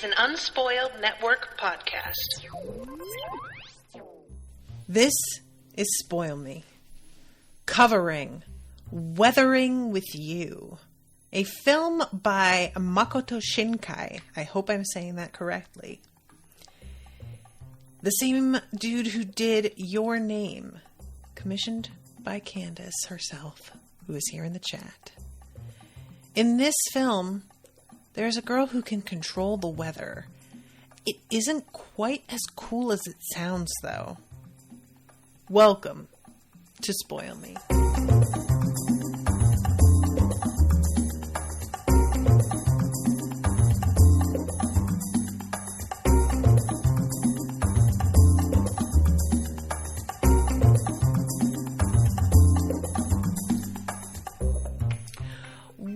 an Unspoiled Network podcast. This is Spoil Me, covering Weathering with You, a film by Makota Shinkai. I hope I'm saying that correctly. The same dude who did Your Name, commissioned by Candace herself, who is here in the chat. In this film, there's a girl who can control the weather. It isn't quite as cool as it sounds, though. Welcome to Spoil Me.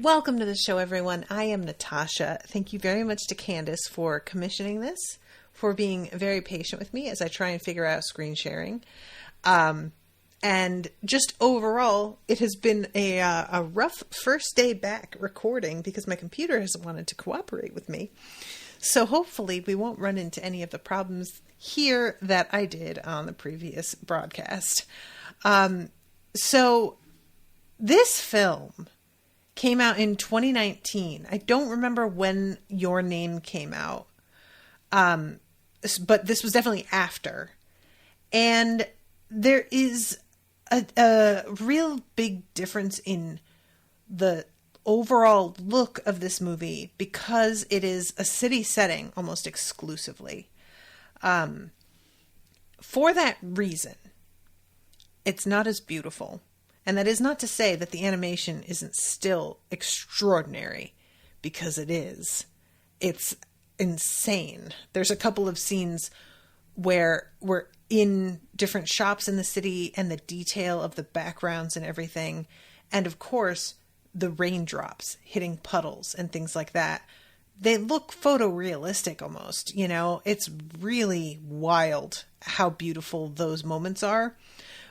Welcome to the show, everyone. I am Natasha. Thank you very much to Candace for commissioning this, for being very patient with me as I try and figure out screen sharing. And just overall, it has been a rough first day back recording because my computer hasn't wanted to cooperate with me. So hopefully we won't run into any of the problems here that I did on the previous broadcast. So this film came out in 2019. I don't remember when Your Name came out. But this was definitely after. And there is a real big difference in the overall look of this movie because it is a city setting almost exclusively. For that reason, it's not as beautiful. And that is not to say that the animation isn't still extraordinary, because it is. It's insane. There's a couple of scenes where we're in different shops in the city and the detail of the backgrounds and everything. And of course, the raindrops hitting puddles and things like that. They look photorealistic almost, you know? It's really wild how beautiful those moments are.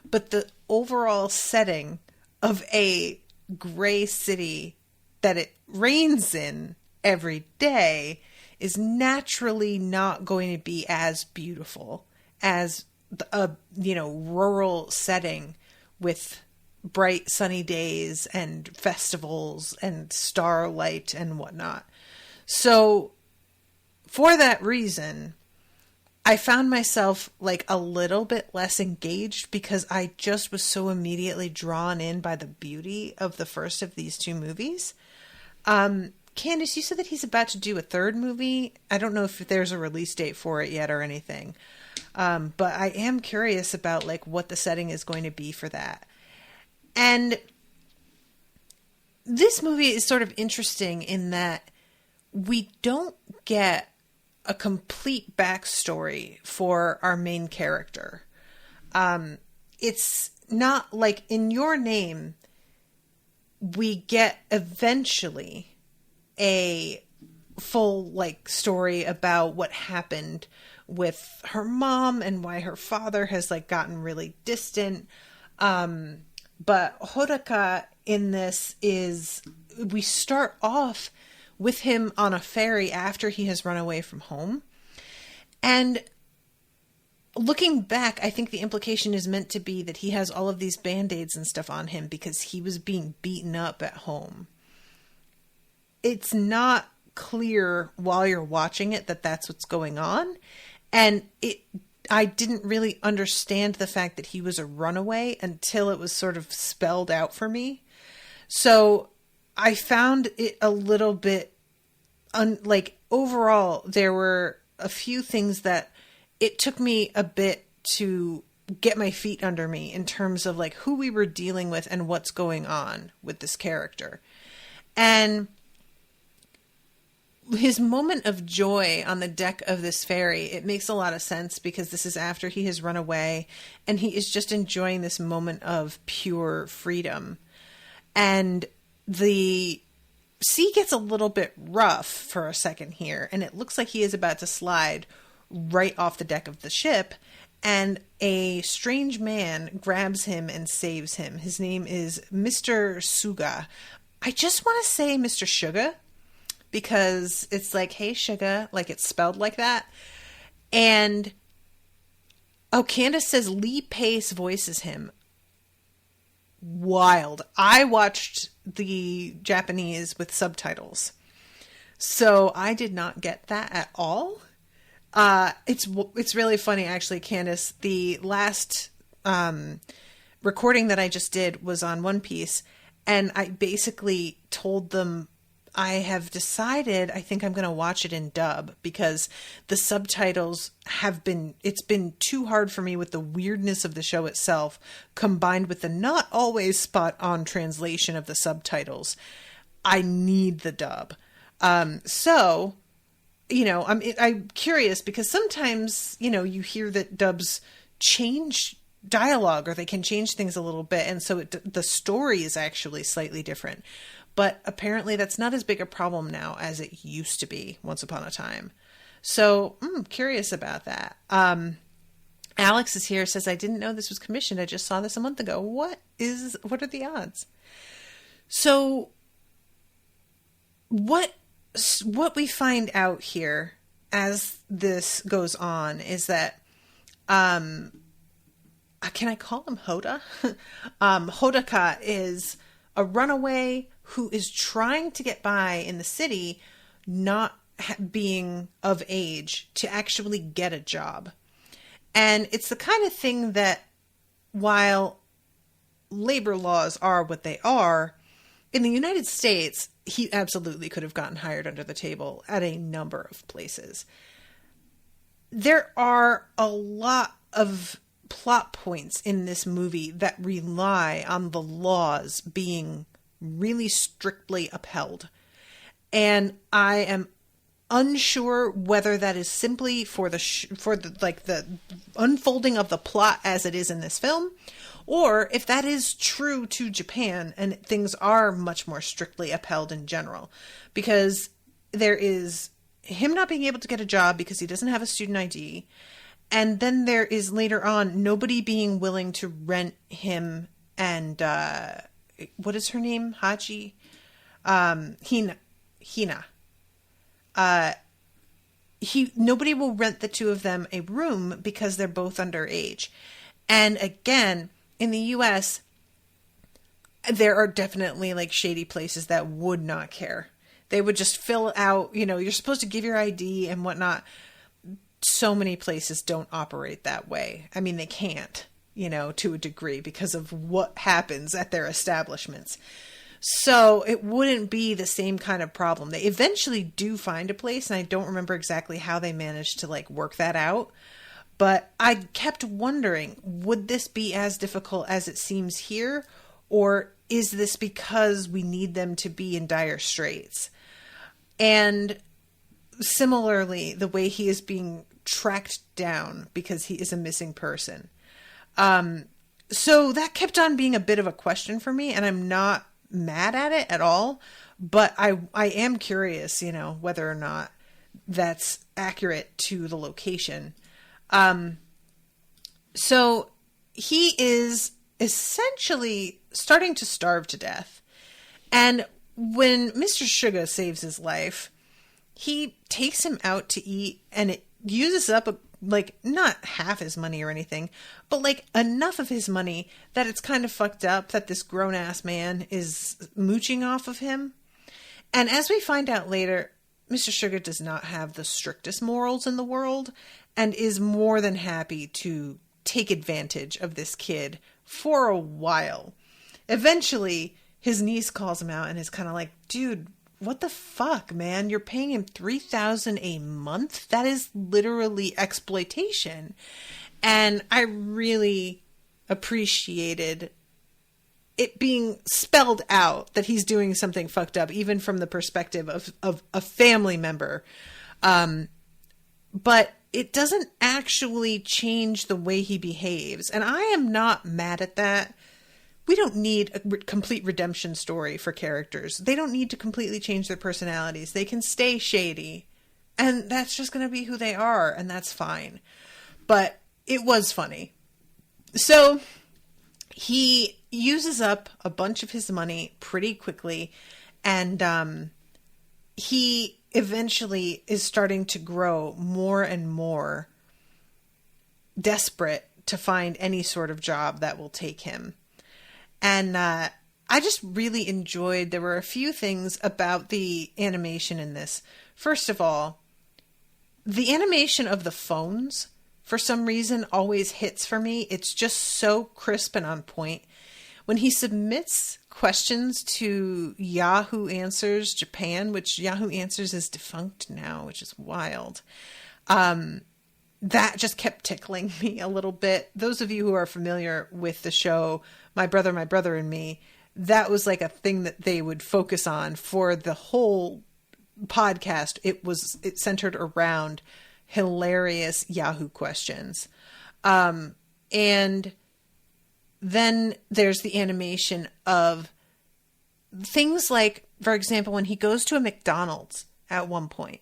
But the overall setting of a gray city that it rains in every day is naturally not going to be as beautiful as a, rural setting with bright sunny days and festivals and starlight and whatnot. So for that reason, I found myself like a little bit less engaged because I just was so immediately drawn in by the beauty of the first of these two movies. Candace, you said that he's about to do a third movie. I don't know if there's a release date for it yet or anything. But I am curious about like what the setting is going to be for that. And this movie is sort of interesting in that we don't get a complete backstory for our main character. It's not like in Your Name, we get eventually a full like story about what happened with her mom and why her father has like gotten really distant. But Hodaka in this we start off with him on a ferry after he has run away from home. And looking back, I think the implication is meant to be that he has all of these Band-Aids and stuff on him because he was being beaten up at home. It's not clear while you're watching it that that's what's going on. And I didn't really understand the fact that he was a runaway until it was sort of spelled out for me. So I found it a little bit, overall, there were a few things that it took me a bit to get my feet under me in terms of like who we were dealing with and what's going on with this character. And his moment of joy on the deck of this ferry, it makes a lot of sense because this is after he has run away and he is just enjoying this moment of pure freedom. And the sea gets a little bit rough for a second here, and it looks like he is about to slide right off the deck of the ship, and a strange man grabs him and saves him. His name is Mr. Suga. I just want to say Mr. Suga because it's like, hey, sugar, like it's spelled like that. And, oh, Candace says Lee Pace voices him. Wild. I watched the Japanese with subtitles, so I did not get that at all. It's really funny, actually, Candace. The last recording that I just did was on One Piece, and I basically told them I have decided I think I'm going to watch it in dub because the subtitles it's been too hard for me with the weirdness of the show itself, combined with the not always spot on translation of the subtitles. I need the dub. So, I'm curious because sometimes, you hear that dubs change dialogue or they can change things a little bit. And so the story is actually slightly different. But apparently that's not as big a problem now as it used to be once upon a time. So I'm curious about that. Alex is here, says, I didn't know this was commissioned. I just saw this a month ago. What are the odds? So what we find out here as this goes on is that, can I call him Hoda? Hodaka is a runaway who is trying to get by in the city, not being of age to actually get a job. And it's the kind of thing that, while labor laws are what they are, in the United States, he absolutely could have gotten hired under the table at a number of places. There are a lot of plot points in this movie that rely on the laws being really strictly upheld. And I am unsure whether that is simply for the unfolding of the plot as it is in this film, or if that is true to Japan and things are much more strictly upheld in general. Because there is him not being able to get a job because he doesn't have a student ID. And then there is later on nobody being willing to rent him and what is her name? Hachi? Hina. Nobody will rent the two of them a room because they're both underage. And again, in the US, there are definitely like shady places that would not care. They would just fill out, you're supposed to give your ID and whatnot. So many places don't operate that way. I mean, they can't, to a degree because of what happens at their establishments. So it wouldn't be the same kind of problem. They eventually do find a place, and I don't remember exactly how they managed to work that out. But I kept wondering, would this be as difficult as it seems here? Or is this because we need them to be in dire straits? And similarly, the way he is being tracked down because he is a missing person. So that kept on being a bit of a question for me, and I'm not mad at it at all, but I am curious, whether or not that's accurate to the location. So he is essentially starting to starve to death. And when Mr. Suga saves his life, he takes him out to eat, and it uses up not half his money or anything, but enough of his money that it's kind of fucked up that this grown-ass man is mooching off of him. And as we find out later, Mr. Sugar does not have the strictest morals in the world and is more than happy to take advantage of this kid for a while. Eventually, his niece calls him out and is kind of like, dude, what the fuck, man? You're paying him $3,000 a month? That is literally exploitation. And I really appreciated it being spelled out that he's doing something fucked up, even from the perspective of a family member. But it doesn't actually change the way he behaves. And I am not mad at that. We don't need a complete redemption story for characters. They don't need to completely change their personalities. They can stay shady. And that's just going to be who they are. And that's fine. But it was funny. So he uses up a bunch of his money pretty quickly. And he eventually is starting to grow more and more desperate to find any sort of job that will take him. And I just really enjoyed, there were a few things about the animation in this. First of all, the animation of the phones, for some reason, always hits for me. It's just so crisp and on point. When he submits questions to Yahoo Answers Japan, which Yahoo Answers is defunct now, which is wild, that just kept tickling me a little bit. Those of you who are familiar with the show, My Brother and Me, that was like a thing that they would focus on for the whole podcast. It centered around hilarious Yahoo questions. And then there's the animation of things like, for example, when he goes to a McDonald's at one point,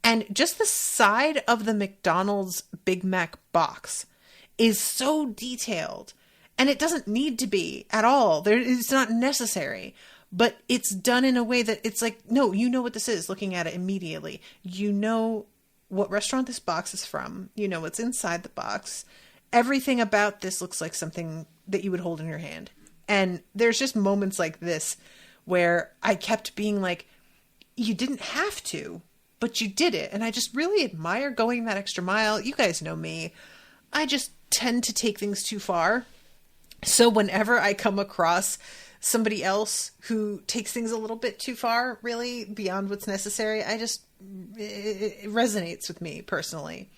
and just the side of the McDonald's Big Mac box is so detailed, and it doesn't need to be at all. It's not necessary, but it's done in a way that it's like, no, you know what this is looking at it immediately. You know what restaurant this box is from. You know what's inside the box. Everything about this looks like something that you would hold in your hand. And there's just moments like this where I kept being like, you didn't have to, but you did it. And I just really admire going that extra mile. You guys know me. I just tend to take things too far. So whenever I come across somebody else who takes things a little bit too far, really beyond what's necessary, it resonates with me personally.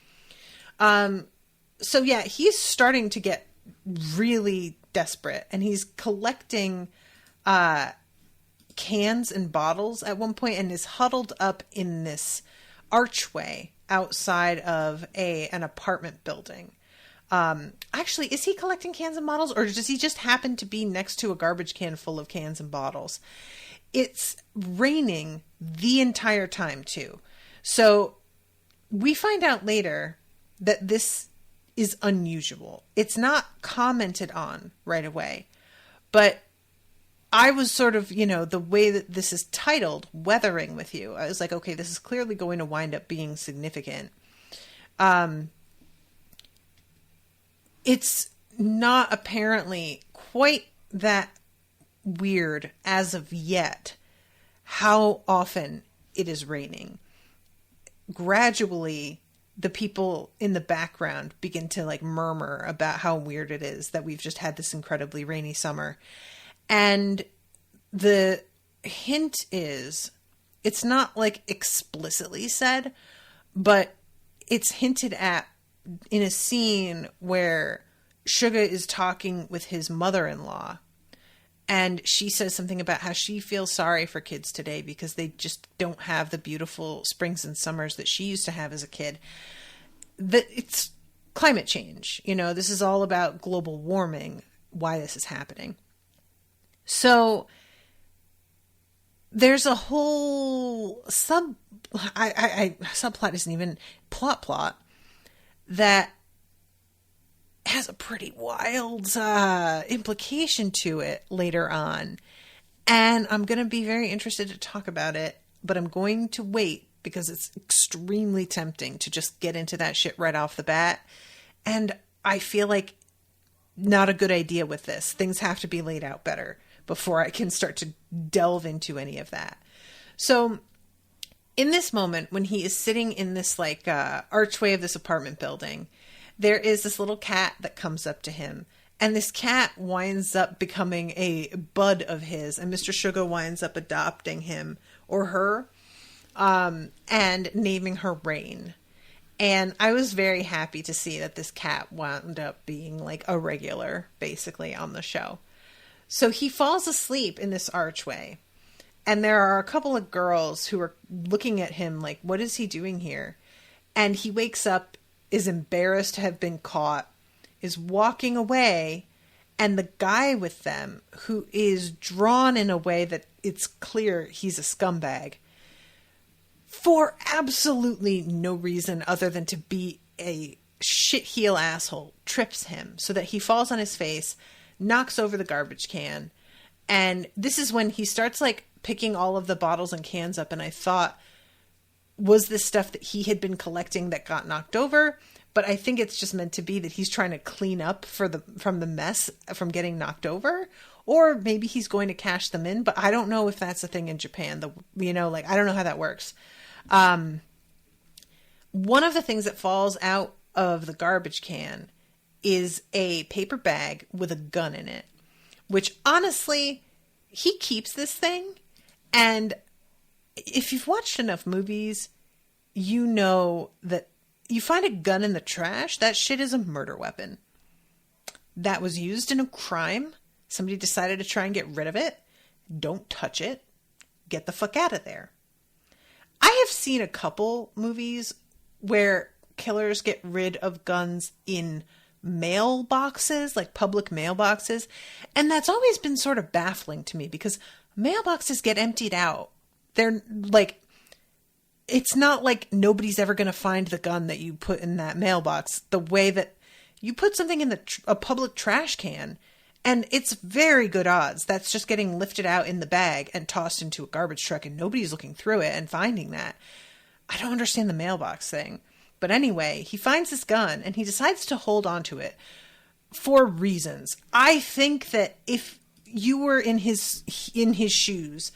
So yeah, he's starting to get really desperate, and he's collecting cans and bottles at one point, and is huddled up in this archway outside of an apartment building. Actually, is he collecting cans and bottles, or does he just happen to be next to a garbage can full of cans and bottles? It's raining the entire time too. So we find out later that this is unusual. It's not commented on right away, but I was sort of, the way that this is titled, Weathering with You, I was like, okay, this is clearly going to wind up being significant. It's not apparently quite that weird as of yet how often it is raining. Gradually, the people in the background begin to murmur about how weird it is that we've just had this incredibly rainy summer. And the hint is, it's not explicitly said, but it's hinted at in a scene where Suga is talking with his mother-in-law, and she says something about how she feels sorry for kids today because they just don't have the beautiful springs and summers that she used to have as a kid. That it's climate change. This is all about global warming, why this is happening. So there's a whole subplot isn't even plot that has a pretty wild implication to it later on. And I'm going to be very interested to talk about it, but I'm going to wait because it's extremely tempting to just get into that shit right off the bat. And I feel like not a good idea with this. Things have to be laid out better before I can start to delve into any of that. So in this moment, when he is sitting in this archway of this apartment building, there is this little cat that comes up to him, and this cat winds up becoming a bud of his, and Mr. Suga winds up adopting him or her, and naming her Rain. And I was very happy to see that this cat wound up being a regular, basically, on the show. So he falls asleep in this archway, and there are a couple of girls who are looking at him like, what is he doing here? And he wakes up, is embarrassed to have been caught, is walking away, and the guy with them, who is drawn in a way that it's clear he's a scumbag, for absolutely no reason other than to be a shitheel asshole, trips him so that he falls on his face, knocks over the garbage can, and this is when he starts picking all of the bottles and cans up, and I thought, was this stuff that he had been collecting that got knocked over? But I think it's just meant to be that he's trying to clean up from the mess from getting knocked over. Or maybe he's going to cash them in, but I don't know if that's a thing in Japan. I don't know how that works. One of the things that falls out of the garbage can is a paper bag with a gun in it, which honestly, he keeps this thing. And if you've watched enough movies, you know that you find a gun in the trash, that shit is a murder weapon. That was used in a crime. Somebody decided to try and get rid of it. Don't touch it. Get the fuck out of there. I have seen a couple movies where killers get rid of guns in mailboxes, like public mailboxes. And that's always been sort of baffling to me because mailboxes get emptied out. They're like, it's not like nobody's ever going to find the gun that you put in that mailbox the way that you put something in a public trash can. And it's very good odds that's just getting lifted out in the bag and tossed into a garbage truck and nobody's looking through it and finding that. I don't understand the mailbox thing. But anyway, he finds this gun and he decides to hold on to it for reasons. I think that if you were in his shoes,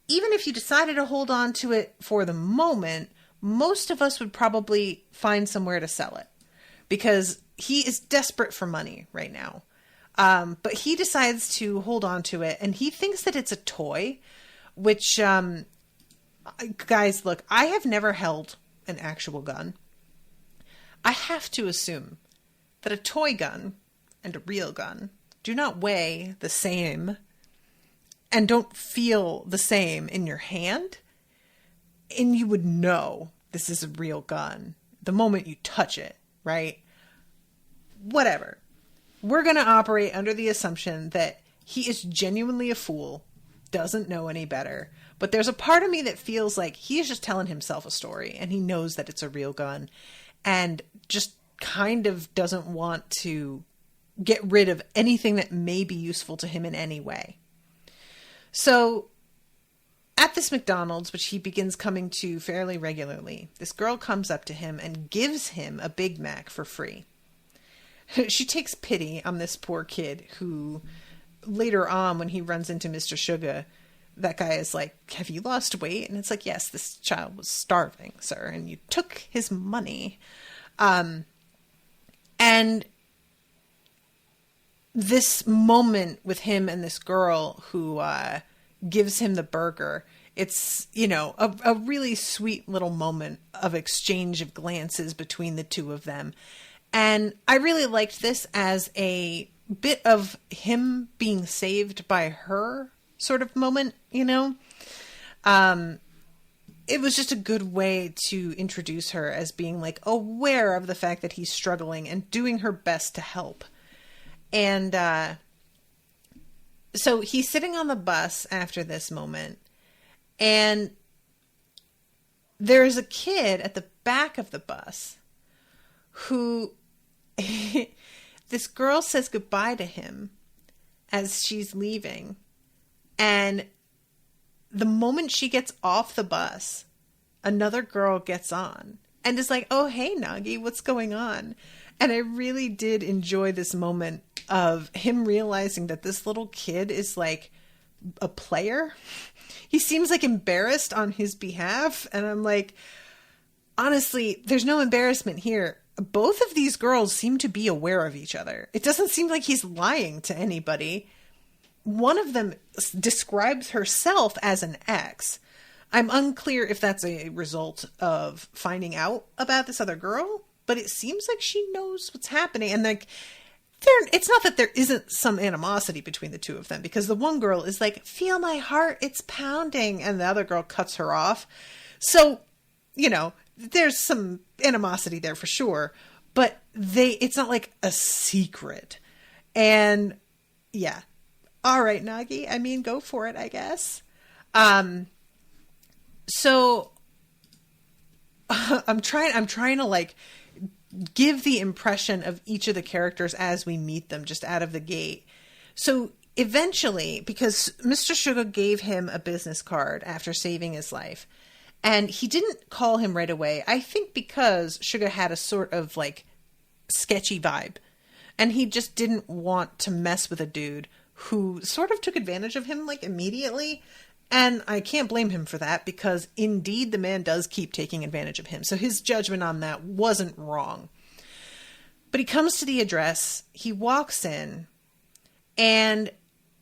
even if you decided to hold on to it for the moment, most of us would probably find somewhere to sell it because he is desperate for money right now. But he decides to hold on to it and he thinks that it's a toy, which, guys, look, I have never held an actual gun. I have to assume that a toy gun and a real gun do not weigh the same and don't feel the same in your hand. And you would know this is a real gun the moment you touch it, right? Whatever. We're going to operate under the assumption that he is genuinely a fool, doesn't know any better. But there's a part of me that feels like he is just telling himself a story and he knows that it's a real gun and just kind of doesn't want to get rid of anything that may be useful to him in any way. So at this McDonald's, which he begins coming to fairly regularly, this girl comes up to him and gives him a Big Mac for free. She takes pity on this poor kid who later on, when he runs into Mr. Sugar, that guy is like, have you lost weight? And it's like, yes, this child was starving, sir, and you took his money. And this moment with him and this girl who gives him the burger, it's, a really sweet little moment of exchange of glances between the two of them. And I really liked this as a bit of him being saved by her sort of moment, It was just a good way to introduce her as being like aware of the fact that he's struggling and doing her best to help. And so he's sitting on the bus after this moment, and there is a kid at the back of the bus who this girl says goodbye to him as she's leaving. And the moment she gets off the bus, another girl gets on and is like, oh, hey, Nagi, what's going on? And I really did enjoy this moment of him realizing that this little kid is like a player. He seems like embarrassed on his behalf. And I'm like, honestly, there's no embarrassment here. Both of these girls seem to be aware of each other. It doesn't seem like he's lying to anybody. One of them describes herself as an ex. I'm unclear if that's a result of finding out about this other girl, but it seems like she knows what's happening. And like, it's not that there isn't some animosity between the two of them, because the one girl is like, feel my heart, it's pounding. And the other girl cuts her off. So, there's some animosity there for sure, but it's not like a secret. And yeah. All right, Nagi. I mean, go for it, I guess. So I'm trying to like give the impression of each of the characters as we meet them just out of the gate. So eventually, because Mr. Suga gave him a business card after saving his life, and he didn't call him right away, I think because Suga had a sort of like sketchy vibe, and he just didn't want to mess with a dude who sort of took advantage of him like immediately. And I can't blame him for that, because indeed the man does keep taking advantage of him. So his judgment on that wasn't wrong. But he comes to the address, he walks in, and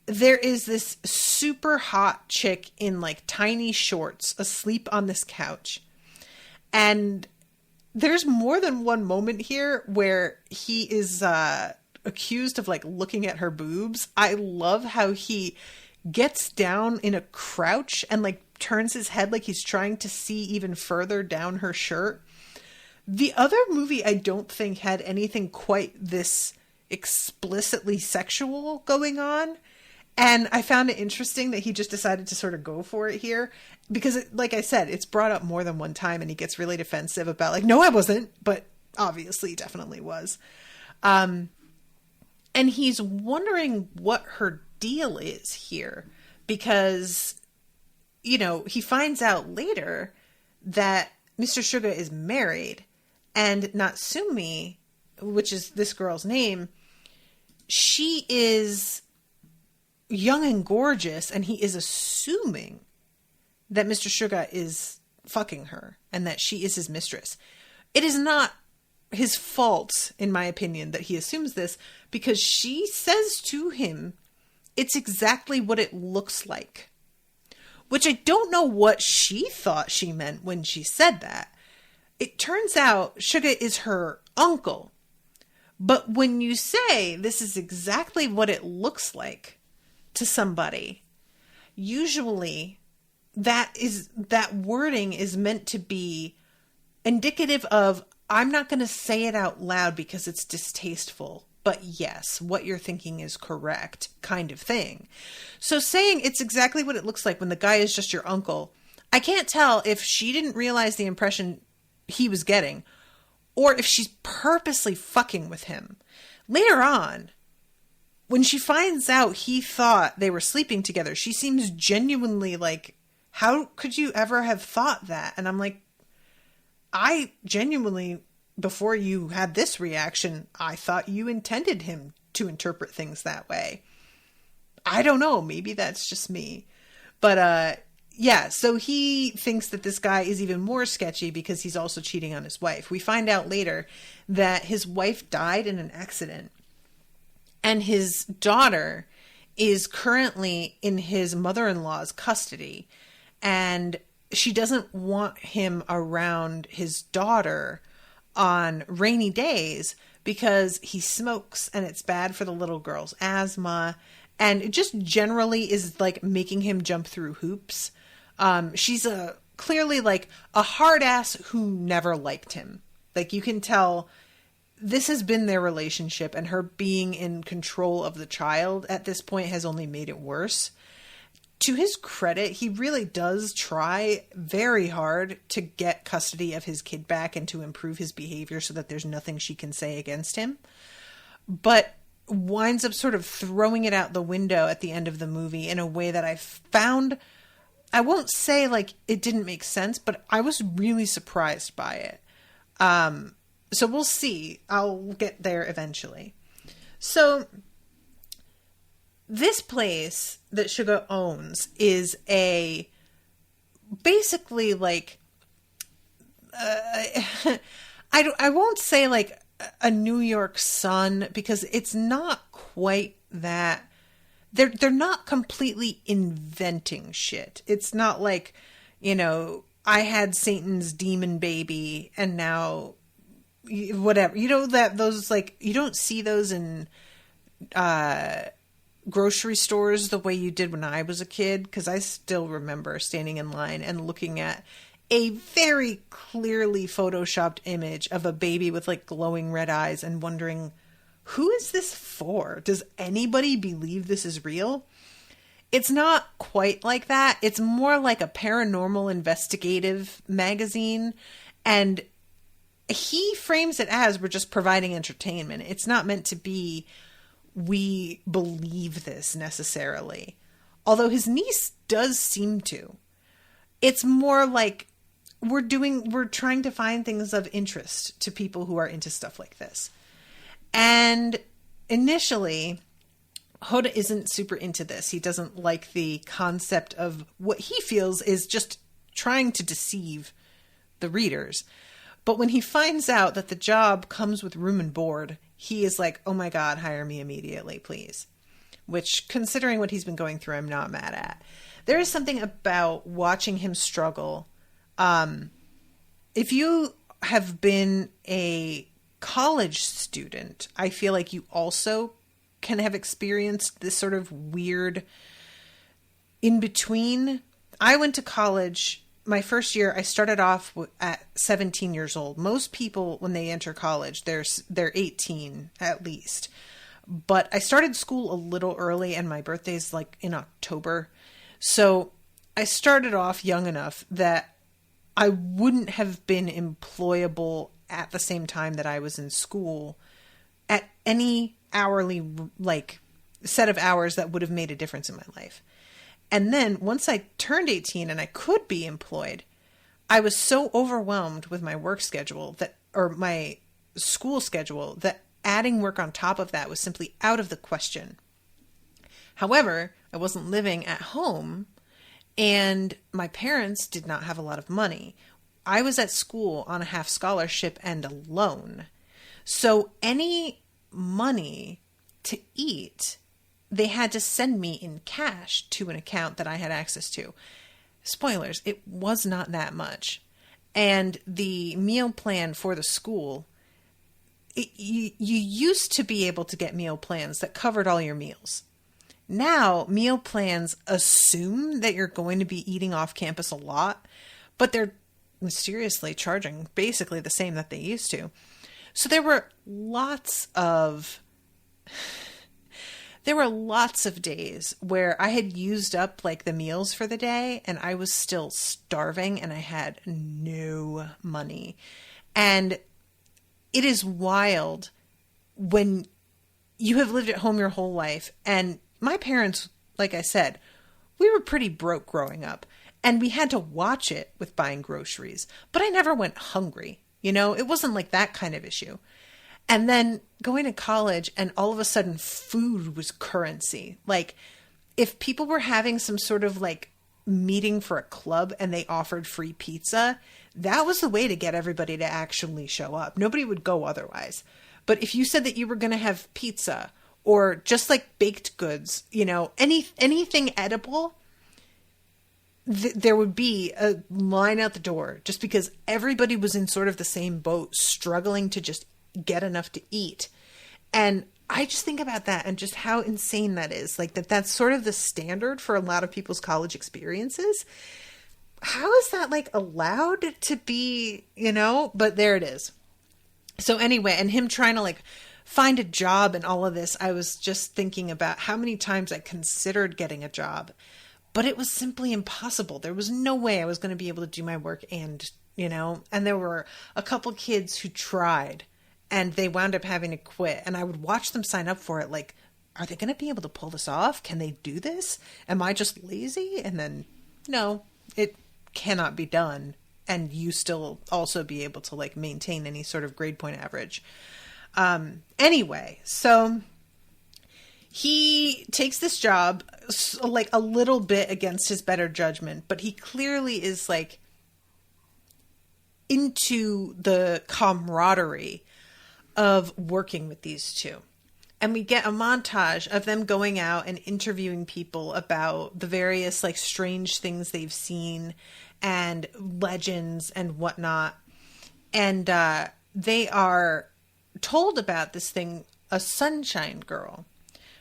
there is this super hot chick in like tiny shorts asleep on this couch. And there's more than one moment here where he is accused of like looking at her boobs. I love how he gets down in a crouch and like turns his head like he's trying to see even further down her shirt. The other movie I don't think had anything quite this explicitly sexual going on. And I found it interesting that he just decided to sort of go for it here, because like I said, it's brought up more than one time and he gets really defensive about like, no, I wasn't, but obviously definitely was. And he's wondering what her deal is here, because, you know, he finds out later that Mr. Suga is married, and Natsumi, which is this girl's name, she is young and gorgeous, and he is assuming that Mr. Suga is fucking her and that she is his mistress. It is not his fault, in my opinion, that he assumes this, because she says to him, it's exactly what it looks like. Which I don't know what she thought she meant when she said that. It turns out Suga is her uncle. But when you say this is exactly what it looks like to somebody, usually that wording is meant to be indicative of, I'm not going to say it out loud because it's distasteful, but yes, what you're thinking is correct, kind of thing. So saying it's exactly what it looks like when the guy is just your uncle, I can't tell if she didn't realize the impression he was getting, or if she's purposely fucking with him. Later on, when she finds out he thought they were sleeping together, she seems genuinely like, how could you ever have thought that? And I'm like, I genuinely, before you had this reaction, I thought you intended him to interpret things that way. I don't know. Maybe that's just me. But yeah, so he thinks that this guy is even more sketchy because he's also cheating on his wife. We find out later that his wife died in an accident, and his daughter is currently in his mother-in-law's custody, and she doesn't want him around his daughter on rainy days because he smokes and it's bad for the little girl's asthma, and it just generally is like making him jump through hoops. She's clearly like a hard ass who never liked him. Like, you can tell this has been their relationship, and her being in control of the child at this point has only made it worse. To his credit, he really does try very hard to get custody of his kid back and to improve his behavior so that there's nothing she can say against him, but winds up sort of throwing it out the window at the end of the movie in a way that I found, I won't say like it didn't make sense, but I was really surprised by it. So we'll see. I'll get there eventually. So this place that Suga owns is basically like, I won't say like a New York Sun, because it's not quite that. They're not completely inventing shit. It's not like, you know, I had Satan's demon baby and now whatever, you know, that those like, you don't see those in grocery stores the way you did when I was a kid, because I still remember standing in line and looking at a very clearly photoshopped image of a baby with like glowing red eyes and wondering, who is this for? Does anybody believe this is real? It's not quite like that. It's more like a paranormal investigative magazine, and he frames it as, we're just providing entertainment. It's not meant to be we believe this necessarily. Although his niece does seem to. It's more like we're trying to find things of interest to people who are into stuff like this. And initially, Hoda isn't super into this. He doesn't like the concept of what he feels is just trying to deceive the readers. But when he finds out that the job comes with room and board, he is like, oh my God, hire me immediately, please. Which, considering what he's been going through, I'm not mad at. There is something about watching him struggle. If you have been a college student, I feel like you also can have experienced this sort of weird in between. I went to college. My first year, I started off at 17 years old. Most people, when they enter college, they're 18 at least. But I started school a little early, and my birthday's like in October. So I started off young enough that I wouldn't have been employable at the same time that I was in school at any hourly like set of hours that would have made a difference in my life. And then once I turned 18 and I could be employed, I was so overwhelmed with my work schedule or my school schedule that adding work on top of that was simply out of the question. However, I wasn't living at home and my parents did not have a lot of money. I was at school on a half scholarship and a loan. So any money to eat, they had to send me in cash to an account that I had access to. Spoilers, it was not that much. And the meal plan for the school, you used to be able to get meal plans that covered all your meals. Now, meal plans assume that you're going to be eating off campus a lot, but they're mysteriously charging basically the same that they used to. So there were lots of days where I had used up like the meals for the day and I was still starving and I had no money. And it is wild when you have lived at home your whole life. And my parents, like I said, we were pretty broke growing up and we had to watch it with buying groceries, but I never went hungry. You know, it wasn't like that kind of issue. And then going to college and all of a sudden food was currency. Like if people were having some sort of like meeting for a club and they offered free pizza, that was the way to get everybody to actually show up. Nobody would go otherwise. But if you said that you were going to have pizza or just like baked goods, you know, anything edible, there would be a line out the door just because everybody was in sort of the same boat, struggling to just get enough to eat. And I just think about that and just how insane that is. Like that's sort of the standard for a lot of people's college experiences. How is that like allowed to be, you know? But there it is. So anyway, and him trying to like find a job and all of this, I was just thinking about how many times I considered getting a job, but it was simply impossible. There was no way I was going to be able to do my work and, you know, and there were a couple kids who tried and they wound up having to quit. And I would watch them sign up for it. Like, are they going to be able to pull this off? Can they do this? Am I just lazy? And then, no, it cannot be done. And you still also be able to like maintain any sort of grade point average. Anyway, so he takes this job like a little bit against his better judgment, but he clearly is like into the camaraderie of working with these two. And we get a montage of them going out and interviewing people about the various like strange things they've seen and legends and whatnot. And they are told about this thing, a sunshine girl,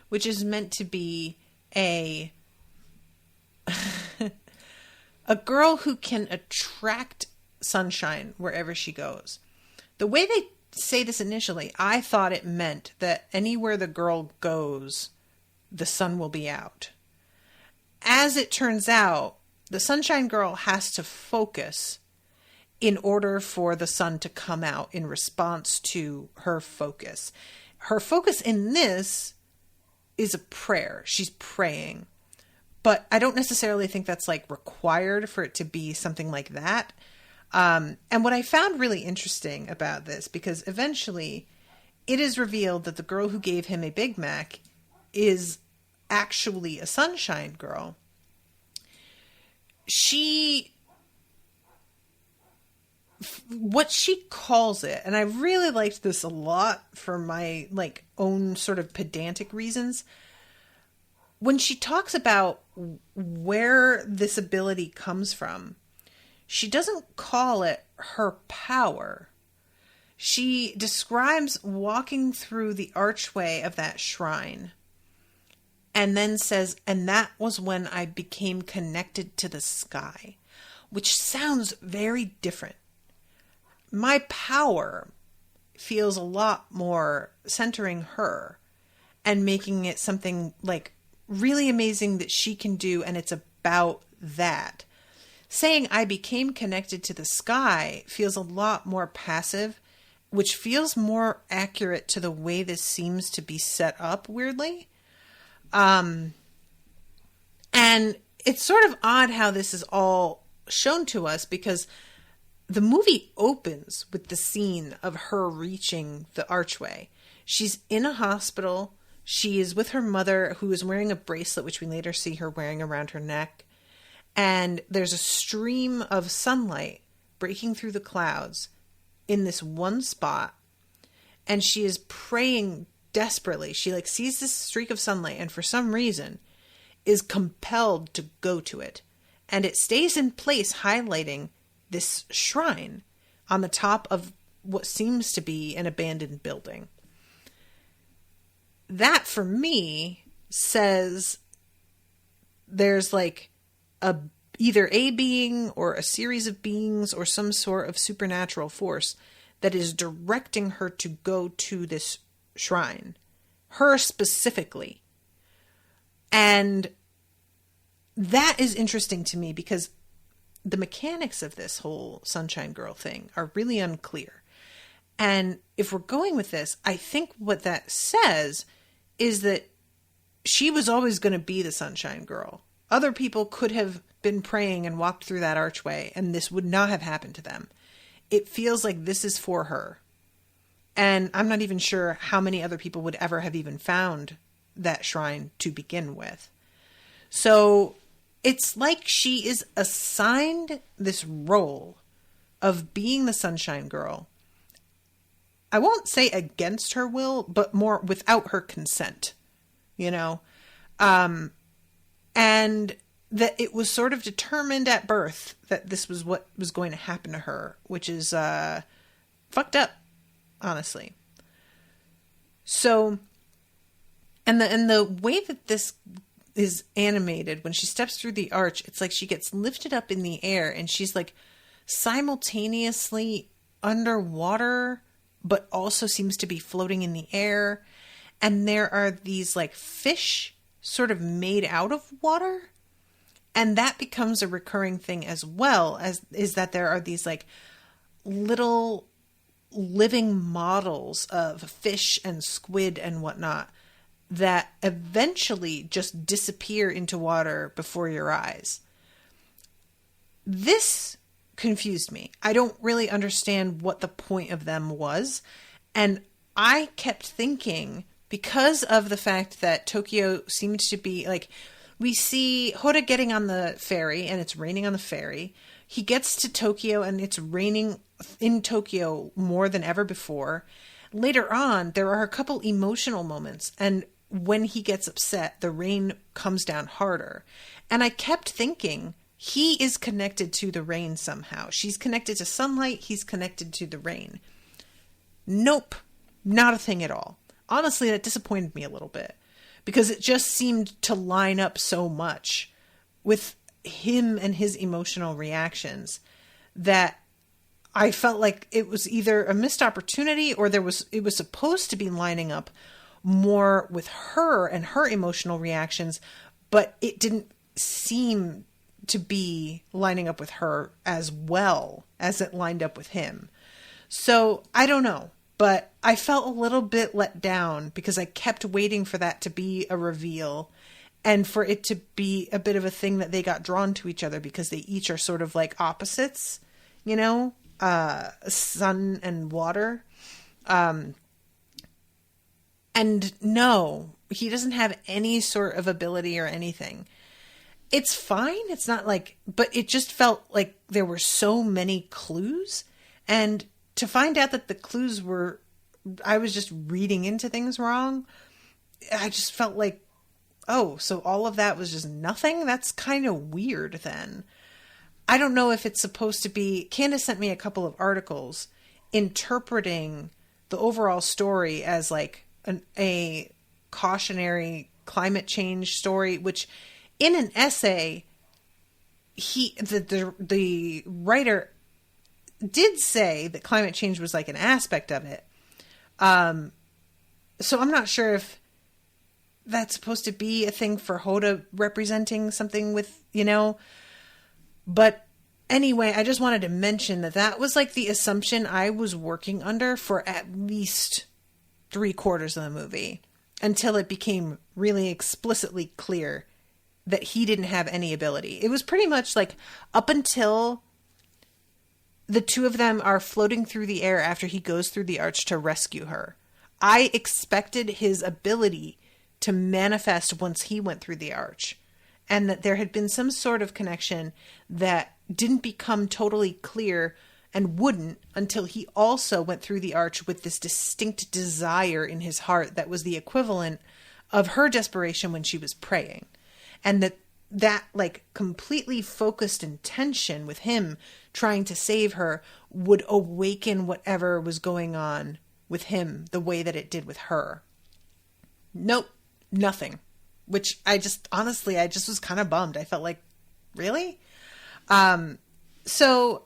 which is meant to be a girl who can attract sunshine wherever she goes. The way they say this initially, I thought it meant that anywhere the girl goes, the sun will be out. As it turns out, the sunshine girl has to focus in order for the sun to come out in response to her focus. Her focus in this is a prayer. She's praying. But I don't necessarily think that's like required for it to be something like that. And what I found really interesting about this, because eventually it is revealed that the girl who gave him a Big Mac is actually a Sunshine Girl. What she calls it, and I really liked this a lot for my like own sort of pedantic reasons, when she talks about where this ability comes from, she doesn't call it her power. She describes walking through the archway of that shrine and then says, and that was when I became connected to the sky, which sounds very different. My power feels a lot more centering her and making it something like really amazing that she can do, and it's about that. Saying I became connected to the sky feels a lot more passive, which feels more accurate to the way this seems to be set up, weirdly. And it's sort of odd how this is all shown to us, because the movie opens with the scene of her reaching the archway. She's in a hospital. She is with her mother, who is wearing a bracelet, which we later see her wearing around her neck. And there's a stream of sunlight breaking through the clouds in this one spot. And she is praying desperately. She like sees this streak of sunlight and for some reason is compelled to go to it. And it stays in place, highlighting this shrine on the top of what seems to be an abandoned building. That, for me, says there's like either a being or a series of beings or some sort of supernatural force that is directing her to go to this shrine. Her specifically. And that is interesting to me, because the mechanics of this whole Sunshine Girl thing are really unclear. And if we're going with this, I think what that says is that she was always going to be the Sunshine Girl. Other people could have been praying and walked through that archway, and this would not have happened to them. It feels like this is for her. And I'm not even sure how many other people would ever have even found that shrine to begin with. So it's like she is assigned this role of being the Sunshine Girl. I won't say against her will, but more without her consent, you know? And that it was sort of determined at birth that this was what was going to happen to her, which is fucked up, honestly. So, and the way that this is animated, when she steps through the arch, it's like she gets lifted up in the air and she's like simultaneously underwater, but also seems to be floating in the air. And there are these like fish sort of made out of water. And that becomes a recurring thing as well, as is that there are these like little living models of fish and squid and whatnot that eventually just disappear into water before your eyes. This confused me. I don't really understand what the point of them was. And I kept thinking, because of the fact that Tokyo seemed to be like, we see Hoda getting on the ferry and it's raining on the ferry. He gets to Tokyo and it's raining in Tokyo more than ever before. Later on, there are a couple emotional moments, and when he gets upset, the rain comes down harder. And I kept thinking, he is connected to the rain somehow. She's connected to sunlight. He's connected to the rain. Nope. Not a thing at all. Honestly, that disappointed me a little bit, because it just seemed to line up so much with him and his emotional reactions that I felt like it was either a missed opportunity or it was supposed to be lining up more with her and her emotional reactions, but it didn't seem to be lining up with her as well as it lined up with him. So I don't know. But I felt a little bit let down because I kept waiting for that to be a reveal and for it to be a bit of a thing that they got drawn to each other because they each are sort of like opposites, you know, sun and water. And no, he doesn't have any sort of ability or anything. It's fine. It's not like, but it just felt like there were so many clues. And to find out that the clues were, I was just reading into things wrong. I just felt like, oh, so all of that was just nothing? That's kind of weird then. I don't know if it's supposed to be, Candace sent me a couple of articles interpreting the overall story as like a cautionary climate change story, which in an essay, the writer did say that climate change was like an aspect of it. So I'm not sure if that's supposed to be a thing for Hoda representing something with, you know, but anyway, I just wanted to mention that was like the assumption I was working under for at least 3/4 of the movie until it became really explicitly clear that he didn't have any ability. It was pretty much like up until the two of them are floating through the air after he goes through the arch to rescue her. I expected his ability to manifest once he went through the arch, and that there had been some sort of connection that didn't become totally clear and wouldn't until he also went through the arch with this distinct desire in his heart that was the equivalent of her desperation when she was praying. And that like completely focused intention with him trying to save her would awaken whatever was going on with him the way that it did with her. Nope, nothing. Which I just was kind of bummed. I felt like, really? So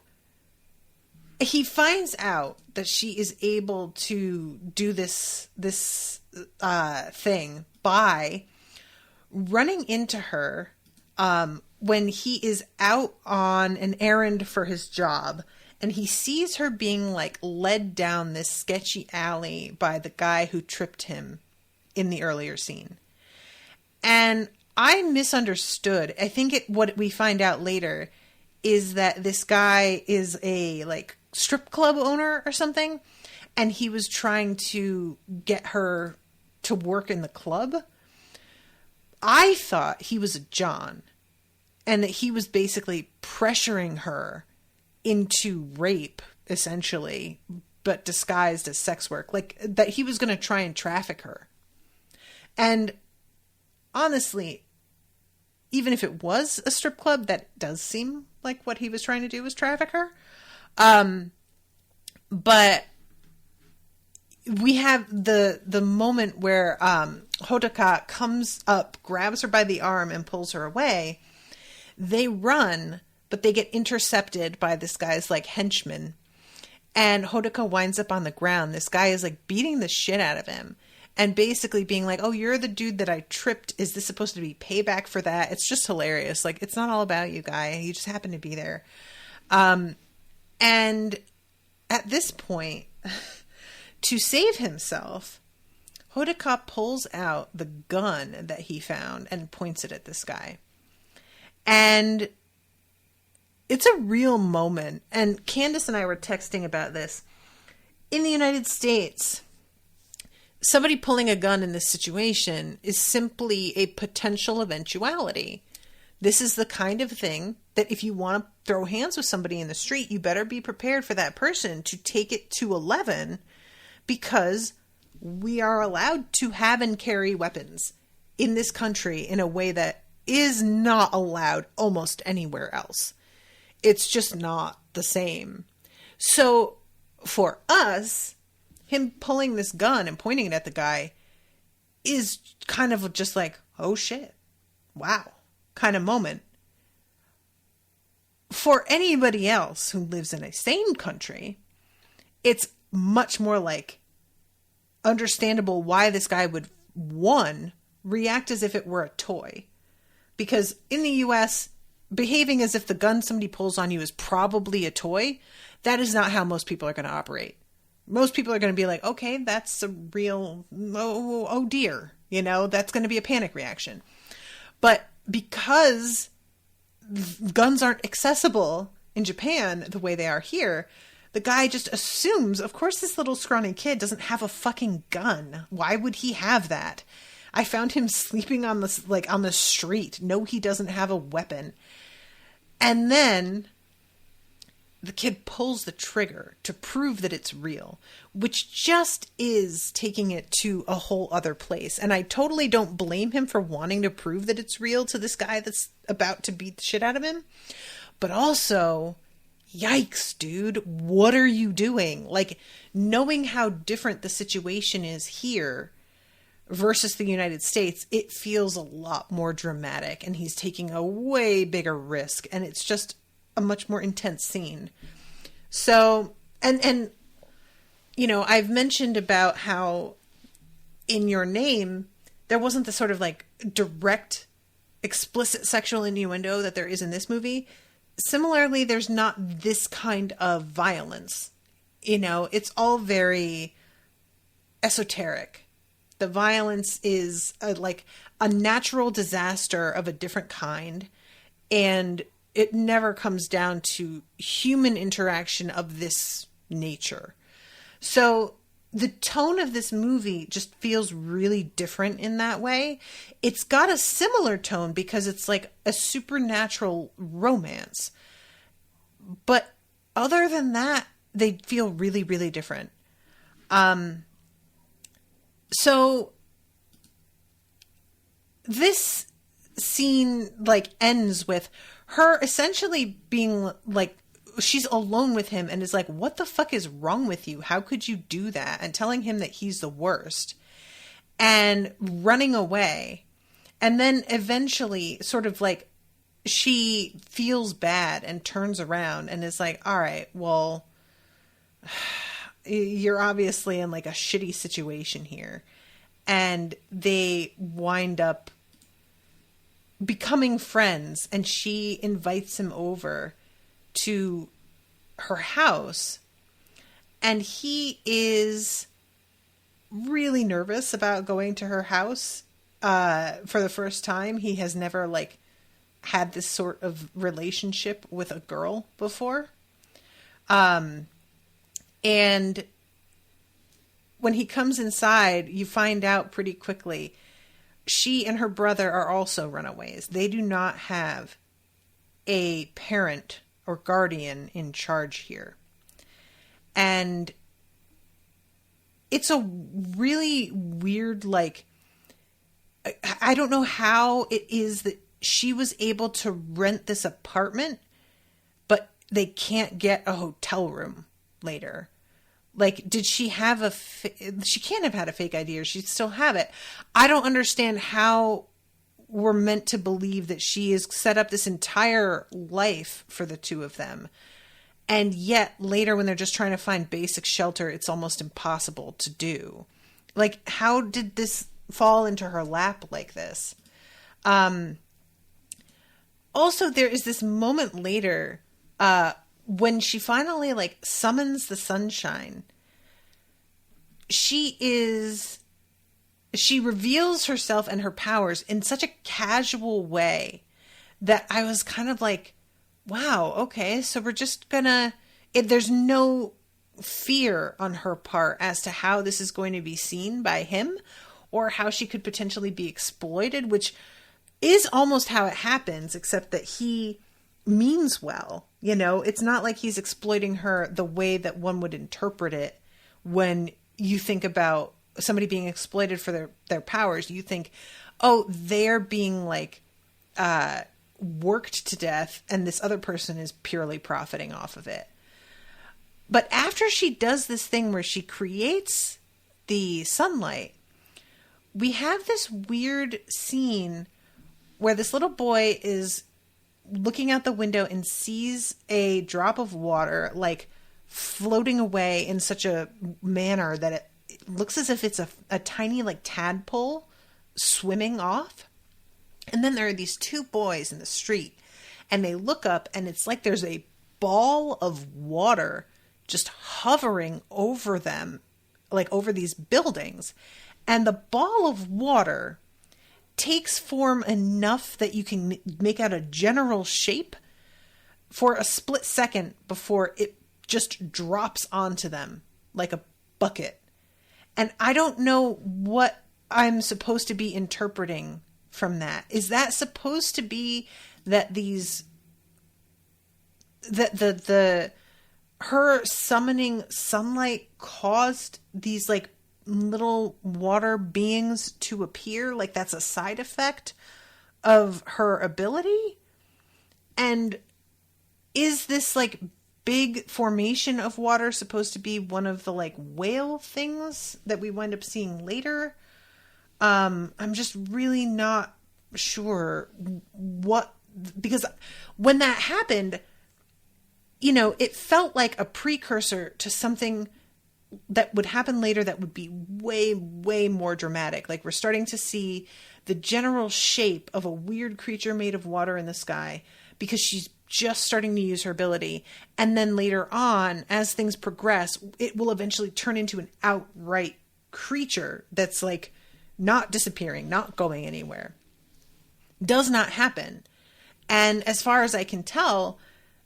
he finds out that she is able to do this thing by running into her when he is out on an errand for his job, and he sees her being like led down this sketchy alley by the guy who tripped him in the earlier scene. And I misunderstood. I think what we find out later is that this guy is a like strip club owner or something, and he was trying to get her to work in the club. I thought he was a John, and that he was basically pressuring her into rape, essentially, but disguised as sex work. Like, that he was going to try and traffic her. And honestly, even if it was a strip club, that does seem like what he was trying to do was traffic her. But we have the moment where Hodaka comes up, grabs her by the arm, and pulls her away. They run, but they get intercepted by this guy's like henchman. And Hodaka winds up on the ground. This guy is like beating the shit out of him. And basically being like, oh, you're the dude that I tripped. Is this supposed to be payback for that? It's just hilarious. Like, it's not all about you, guy. You just happen to be there. And at this point, to save himself, Hodaka pulls out the gun that he found and points it at this guy. And it's a real moment. And Candace and I were texting about this. In the United States, somebody pulling a gun in this situation is simply a potential eventuality. This is the kind of thing that if you want to throw hands with somebody in the street, you better be prepared for that person to take it to 11, because we are allowed to have and carry weapons in this country in a way that is not allowed almost anywhere else. It's just not the same. So for us, him pulling this gun and pointing it at the guy is kind of just like, oh shit, wow, kind of moment. For anybody else who lives in a sane country, it's much more like understandable why this guy would, one, react as if it were a toy. Because in the US, behaving as if the gun somebody pulls on you is probably a toy, that is not how most people are going to operate. most people are going to be like, okay, that's a real, oh dear, that's going to be a panic reaction. But because guns aren't accessible in Japan the way they are here, the guy just assumes, of course, this little scrawny kid doesn't have a fucking gun. Why would he have that? I found him sleeping on the street. No, he doesn't have a weapon. And then the kid pulls the trigger to prove that it's real, which just is taking it to a whole other place. And I totally don't blame him for wanting to prove that it's real to this guy that's about to beat the shit out of him. But also, yikes, dude, what are you doing? Like, knowing how different the situation is here versus the United States, it feels a lot more dramatic, and he's taking a way bigger risk, and it's just a much more intense scene. So, and I've mentioned about how in Your Name, there wasn't the sort of like direct, explicit sexual innuendo that there is in this movie. Similarly, there's not this kind of violence. It's all very esoteric. The violence is like a natural disaster of a different kind, and it never comes down to human interaction of this nature. So the tone of this movie just feels really different in that way. It's got a similar tone because it's like a supernatural romance. But other than that, they feel really, really different. So this scene ends with her essentially being like, she's alone with him and is like, what the fuck is wrong with you? How could you do that? And telling him that he's the worst and running away. And then eventually sort of like she feels bad and turns around and is like, all right, well, you're obviously in like a shitty situation here. And they wind up becoming friends, and she invites him over to her house, and he is really nervous about going to her house for the first time. He has never had this sort of relationship with a girl before. And when he comes inside, you find out pretty quickly she and her brother are also runaways. They do not have a parent or guardian in charge here. And it's a really weird, I don't know how it is that she was able to rent this apartment, but they can't get a hotel room later. Did she have she can't have had a fake ID, or she'd still have it. I don't understand how we're meant to believe that she has set up this entire life for the two of them. And yet later, when they're just trying to find basic shelter, it's almost impossible to do. How did this fall into her lap like this? Also, there is this moment later, when she finally summons the sunshine. She reveals herself and her powers in such a casual way that I was kind of like, wow, okay, so we're just gonna, there's no fear on her part as to how this is going to be seen by him or how she could potentially be exploited, which is almost how it happens, except that he means well. It's not like he's exploiting her the way that one would interpret it when you think about somebody being exploited for their powers. You think, oh, they're being worked to death and this other person is purely profiting off of it. But after she does this thing where she creates the sunlight, we have this weird scene where this little boy is looking out the window and sees a drop of water floating away in such a manner that it looks as if it's a tiny tadpole swimming off. And then there are these two boys in the street, and they look up, and it's like there's a ball of water just hovering over them, like over these buildings. And the ball of water takes form enough that you can make out a general shape for a split second before it just drops onto them like a bucket. And I don't know what I'm supposed to be interpreting from that. Is that supposed to be that her summoning sunlight caused these like little water beings to appear? Like that's a side effect of her ability? And is this like big formation of water supposed to be one of the like whale things that we wind up seeing later? I'm just really not sure because when that happened, you know, it felt like a precursor to something that would happen later that would be way, way more dramatic. Like we're starting to see the general shape of a weird creature made of water in the sky because she's just starting to use her ability. And then later on, as things progress, it will eventually turn into an outright creature that's like not disappearing, not going anywhere. Does not happen. And as far as I can tell,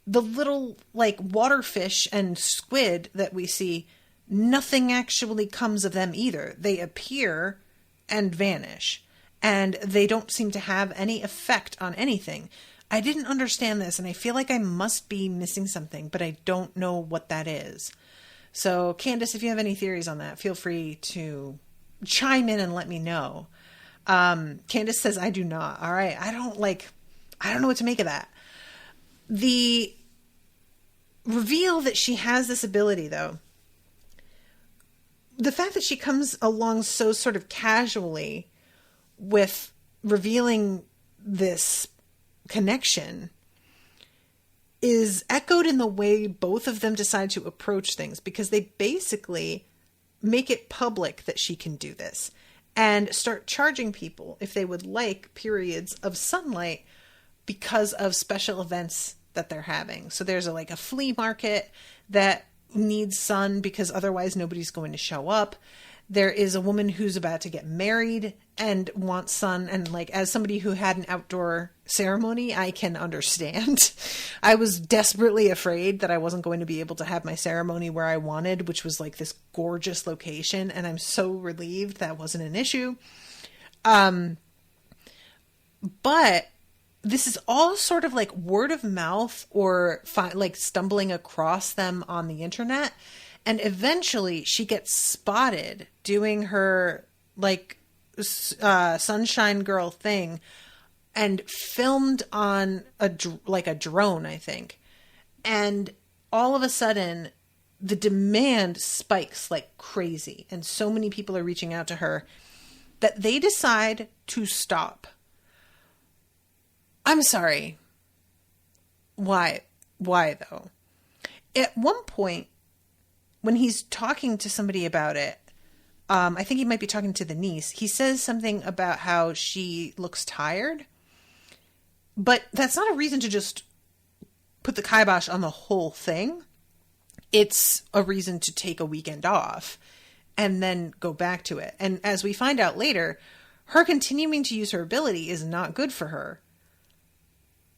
the little like water fish and squid that we see, nothing actually comes of them either. They appear and vanish, and they don't seem to have any effect on anything. I didn't understand this, and I feel like I must be missing something, but I don't know what that is. So, Candace, if you have any theories on that, feel free to chime in and let me know. Candace says, I do not. All right. I don't know what to make of that. The reveal that she has this ability, though, the fact that she comes along so sort of casually with revealing this connection is echoed in the way both of them decide to approach things, because they basically make it public that she can do this and start charging people if they would like periods of sunlight because of special events that they're having. So there's a flea market that needs sun because otherwise nobody's going to show up. There is a woman who's about to get married and wants sun. And as somebody who had an outdoor ceremony, I can understand. I was desperately afraid that I wasn't going to be able to have my ceremony where I wanted, which was this gorgeous location. And I'm so relieved that wasn't an issue. But this is all sort of word of mouth or stumbling across them on the internet. And eventually she gets spotted doing her sunshine girl thing and filmed on a drone, I think. And all of a sudden the demand spikes like crazy. And so many people are reaching out to her that they decide to stop. I'm sorry. Why though? At one point, when he's talking to somebody about it, I think he might be talking to the niece. He says something about how she looks tired, but that's not a reason to just put the kibosh on the whole thing. It's a reason to take a weekend off and then go back to it. And as we find out later, her continuing to use her ability is not good for her.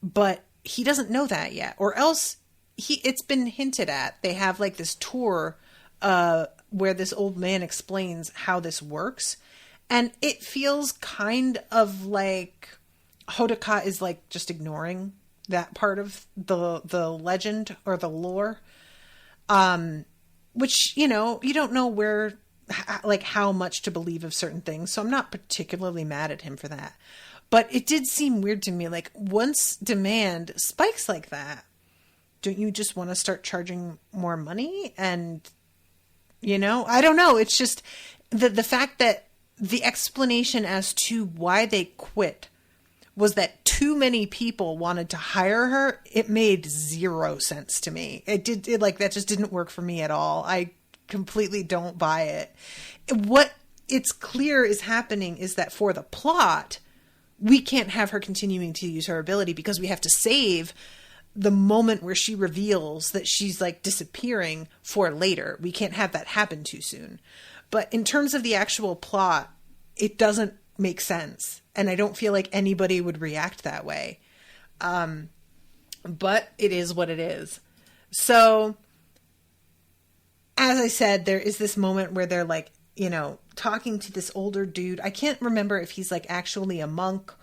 But he doesn't know that yet, or else it's been hinted at. They have this tour where this old man explains how this works. And it feels kind of like Hodaka is like just ignoring that part of the legend or the lore. Which, you don't know where, how much to believe of certain things. So I'm not particularly mad at him for that. But it did seem weird to me. Once demand spikes like that, don't you just want to start charging more money? And, I don't know. It's just the fact that the explanation as to why they quit was that too many people wanted to hire her. It made zero sense to me. It that just didn't work for me at all. I completely don't buy it. What it's clear is happening is that for the plot, we can't have her continuing to use her ability because we have to save the moment where she reveals that she's like disappearing for later. We can't have that happen too soon. But in terms of the actual plot, it doesn't make sense. And I don't feel like anybody would react that way. But it is what it is. So, as I said, there is this moment where they're like, you know, talking to this older dude. I can't remember if he's like actually a monk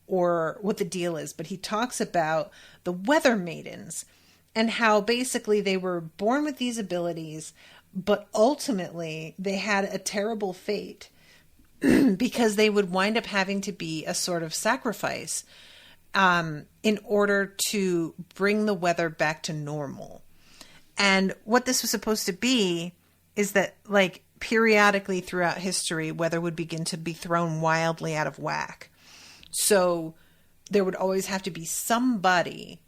or what the deal is, but he talks about the weather maidens and how basically they were born with these abilities, but ultimately they had a terrible fate because they would wind up having to be a sort of sacrifice in order to bring the weather back to normal. And what this was supposed to be is that, like, periodically throughout history, weather would begin to be thrown wildly out of whack. So there would always have to be somebody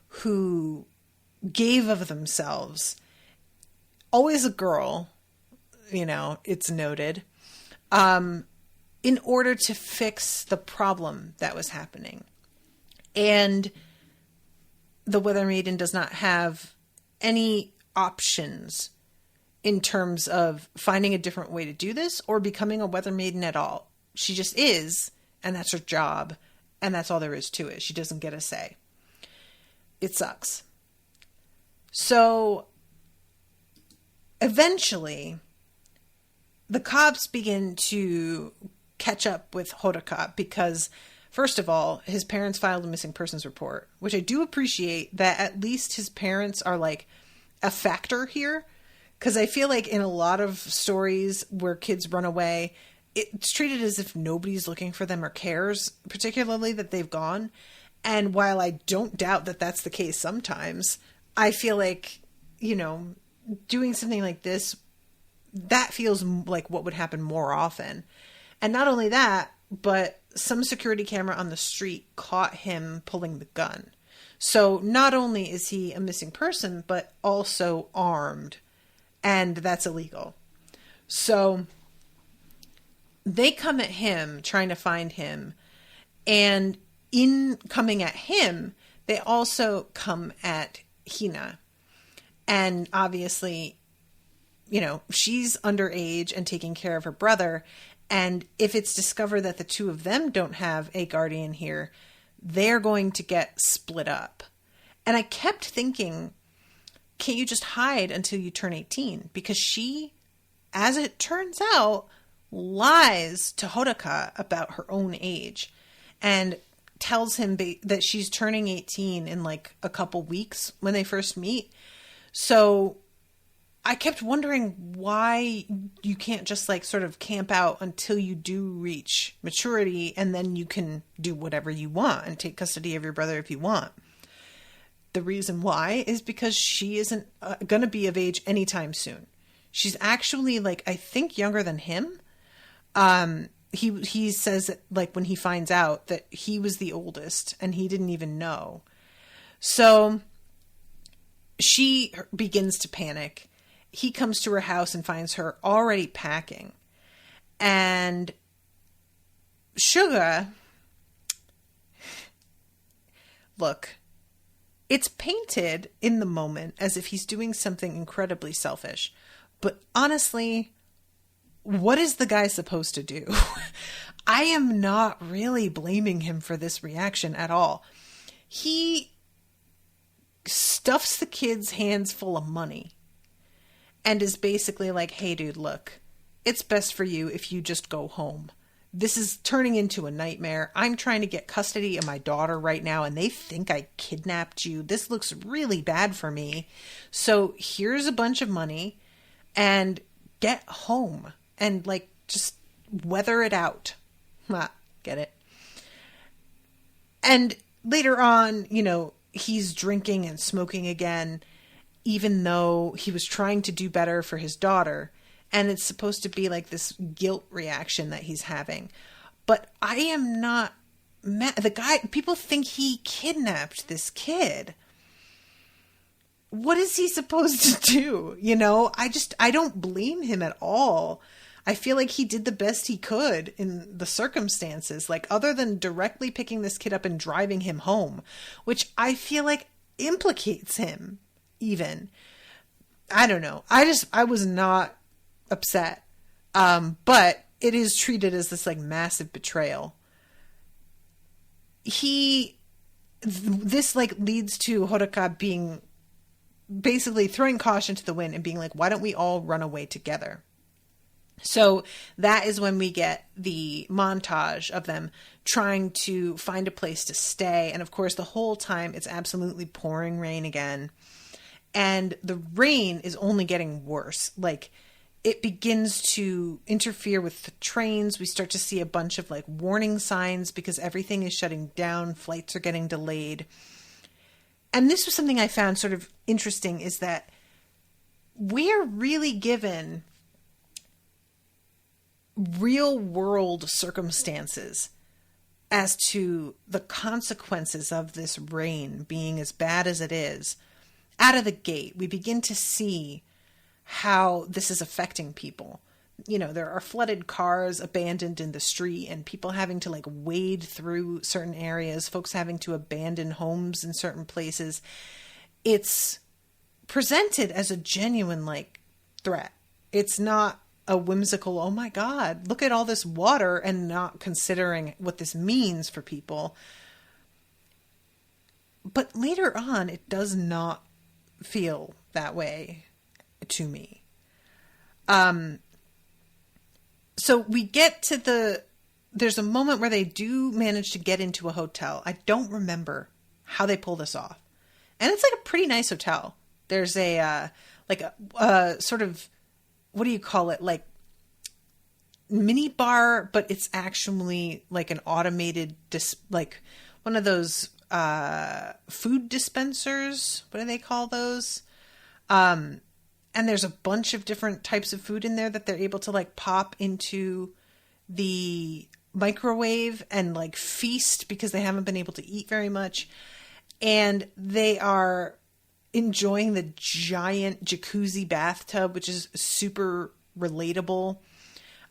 who gave of themselves, always a girl, you know, it's noted, in order to fix the problem that was happening. And the Weather Maiden does not have any options in terms of finding a different way to do this or becoming a Weather Maiden at all. She just is, and that's her job, and that's all there is to it. She doesn't get a say. It sucks. So eventually, the cops begin to catch up with Hodaka because, first of all, his parents filed a missing persons report, which I do appreciate that at least his parents are like a factor here. Because I feel like in a lot of stories where kids run away, it's treated as if nobody's looking for them or cares, particularly that they've gone. And while I don't doubt that that's the case sometimes, I feel like, you know, doing something like this, that feels like what would happen more often. And not only that, but some security camera on the street caught him pulling the gun. So not only is he a missing person, but also armed. And that's illegal. So they come at him, trying to find him. And in coming at him, they also come at Hina. And obviously, you know, she's underage and taking care of her brother. And if it's discovered that the two of them don't have a guardian here, they're going to get split up. And I kept thinking, can't you just hide until you turn 18? Because she, as it turns out, lies to Hodaka about her own age and tells him that she's turning 18 in like a couple weeks when they first meet. So I kept wondering why you can't just like sort of camp out until you do reach maturity and then you can do whatever you want and take custody of your brother if you want. The reason why is because she isn't going to be of age anytime soon. She's actually like, I think younger than him. He says that, like, when he finds out that he was the oldest and he didn't even know. So she begins to panic. He comes to her house and finds her already packing. And Suga, look, it's painted in the moment as if he's doing something incredibly selfish. But honestly, what is the guy supposed to do? I am not really blaming him for this reaction at all. He stuffs the kid's hands full of money and is basically like, hey, dude, look, it's best for you if you just go home. This is turning into a nightmare. I'm trying to get custody of my daughter right now, and they think I kidnapped you. This looks really bad for me. So here's a bunch of money, and get home, and, like, just weather it out. Get it? And later on, you know, he's drinking and smoking again, even though he was trying to do better for his daughter. And it's supposed to be like this guilt reaction that he's having. But I am not mad. The guy, people think he kidnapped this kid. What is he supposed to do? You know, I don't blame him at all. I feel like he did the best he could in the circumstances. Like, other than directly picking this kid up and driving him home, which I feel like implicates him even. I don't know. I was not upset. But it is treated as this like massive betrayal. This like leads to Hodoka being basically throwing caution to the wind and being like, why don't we all run away together? So that is when we get the montage of them trying to find a place to stay. And of course, the whole time it's absolutely pouring rain again. And the rain is only getting worse. Like, it begins to interfere with the trains. We start to see a bunch of like warning signs because everything is shutting down. Flights are getting delayed. And this was something I found sort of interesting, is that we're really given real world circumstances as to the consequences of this rain being as bad as it is. Out of the gate, we begin to see how this is affecting people. You know, there are flooded cars abandoned in the street and people having to like wade through certain areas, folks having to abandon homes in certain places. It's presented as a genuine like threat. It's not a whimsical, oh my God, look at all this water, and not considering what this means for people. But later on, it does not feel that way to me. So we get to there's a moment where they do manage to get into a hotel. I don't remember how they pull this off. And it's like a pretty nice hotel. There's a sort of, what do you call it? Like mini bar, but it's actually like an automated, like one of those food dispensers. What do they call those? And there's a bunch of different types of food in there that they're able to like pop into the microwave and like feast because they haven't been able to eat very much. And they are enjoying the giant jacuzzi bathtub, which is super relatable.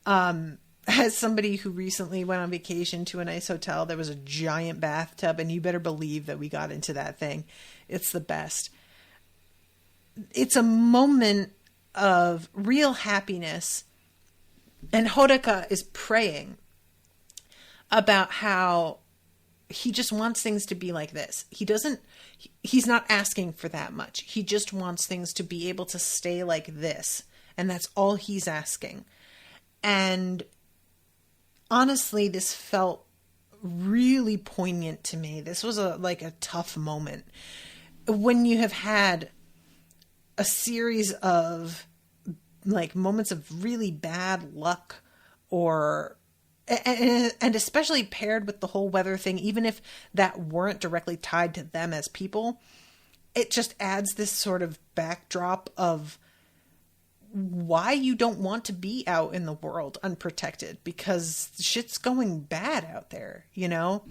As somebody who recently went on vacation to a nice hotel, there was a giant bathtub, and you better believe that we got into that thing. It's the best. It's a moment of real happiness, and Hodoka is praying about how he just wants things to be like this. He's not asking for that much. He just wants things to be able to stay like this, and that's all he's asking. And honestly, this felt really poignant to me. This was a tough moment. When you have had a series of like moments of really bad luck, and especially paired with the whole weather thing, even if that weren't directly tied to them as people, it just adds this sort of backdrop of why you don't want to be out in the world unprotected, because shit's going bad out there, you know?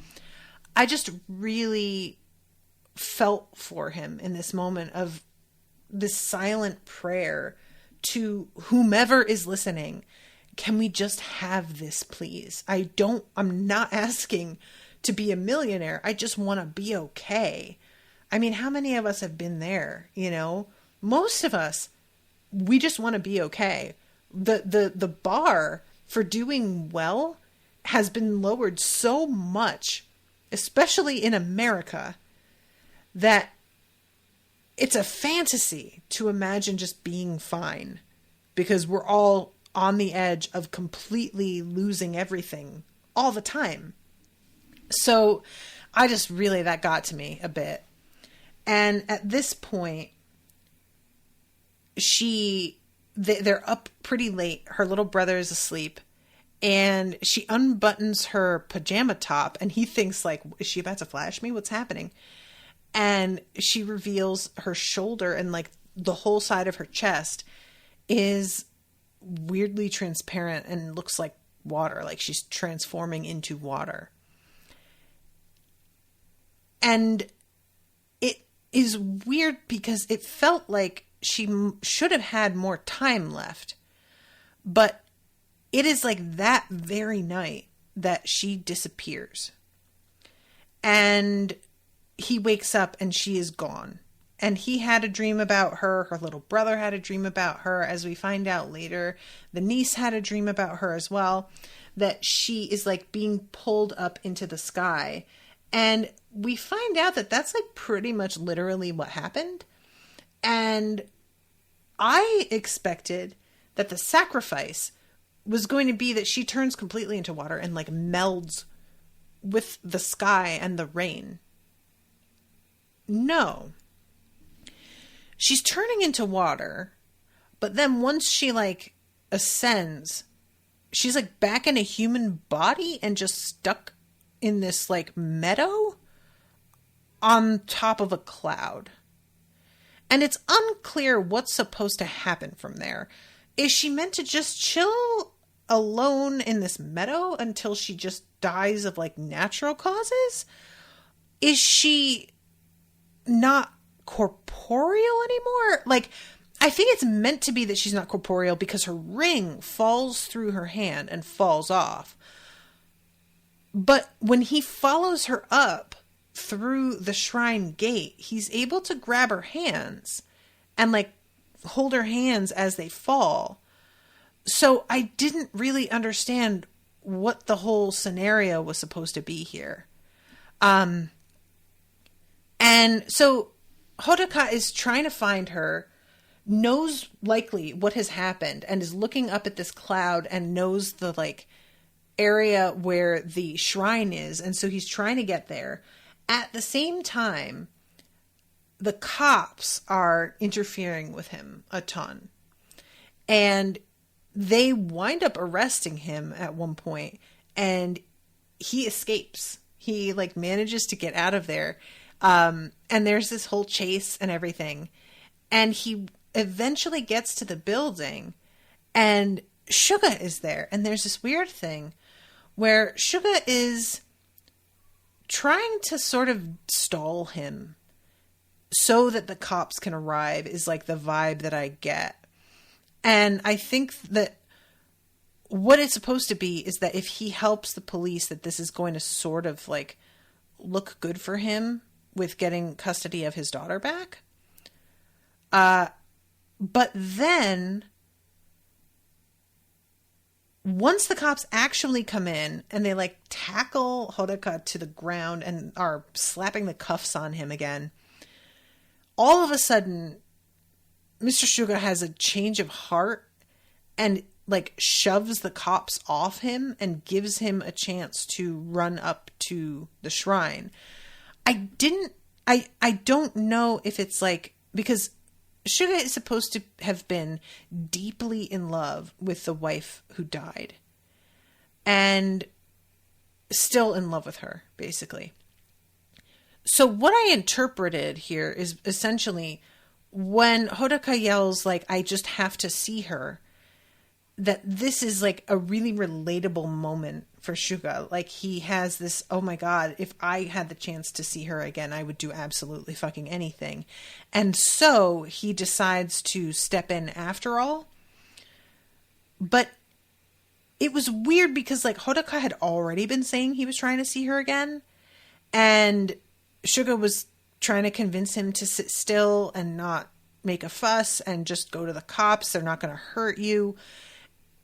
I just really felt for him in this moment of this silent prayer to whomever is listening. Can we just have this, please? I'm not asking to be a millionaire. I just want to be okay. I mean, how many of us have been there? You know, most of us, we just want to be okay. The bar for doing well has been lowered so much, especially in America, that it's a fantasy to imagine just being fine, because we're all on the edge of completely losing everything all the time. So that got to me a bit. And at this point, they're up pretty late. Her little brother is asleep, and she unbuttons her pajama top, and he thinks like, is she about to flash me? What's happening? And she reveals her shoulder, and like the whole side of her chest is weirdly transparent and looks like water, like she's transforming into water. And it is weird because it felt like she should have had more time left, but it is like that very night that she disappears. And he wakes up and she is gone. And he had a dream about her. Her little brother had a dream about her. As we find out later, the niece had a dream about her as well, that she is like being pulled up into the sky. And we find out that that's like pretty much literally what happened. And I expected that the sacrifice was going to be that she turns completely into water and like melds with the sky and the rain. No. She's turning into water, but then once she like ascends, she's like back in a human body and just stuck in this like meadow on top of a cloud. And it's unclear what's supposed to happen from there. Is she meant to just chill alone in this meadow until she just dies of like natural causes? Is she not corporeal anymore? Like, I think it's meant to be that she's not corporeal because her ring falls through her hand and falls off. But when he follows her up through the shrine gate, he's able to grab her hands and like hold her hands as they fall. So I didn't really understand what the whole scenario was supposed to be here. And so Hodaka is trying to find her, knows likely what has happened, and is looking up at this cloud and knows the like area where the shrine is. And so he's trying to get there. At the same time, the cops are interfering with him a ton. And they wind up arresting him at one point, and he escapes. He like manages to get out of there. And there's this whole chase and everything. And he eventually gets to the building, and Suga is there. And there's this weird thing where Suga is trying to sort of stall him so that the cops can arrive, is like the vibe that I get. And I think that what it's supposed to be is that if he helps the police, that this is going to sort of like look good for him with getting custody of his daughter back. But then once the cops actually come in and they like tackle Hodaka to the ground and are slapping the cuffs on him again, all of a sudden Mr. Suga has a change of heart and like shoves the cops off him and gives him a chance to run up to the shrine. I don't know if it's like, because Suga is supposed to have been deeply in love with the wife who died and still in love with her, basically. So what I interpreted here is essentially when Hodaka yells, like, I just have to see her, that this is like a really relatable moment for Suga. Like, he has this, oh my God, if I had the chance to see her again, I would do absolutely fucking anything. And so he decides to step in after all. But it was weird because like Hodaka had already been saying he was trying to see her again. And Suga was trying to convince him to sit still and not make a fuss and just go to the cops. They're not going to hurt you.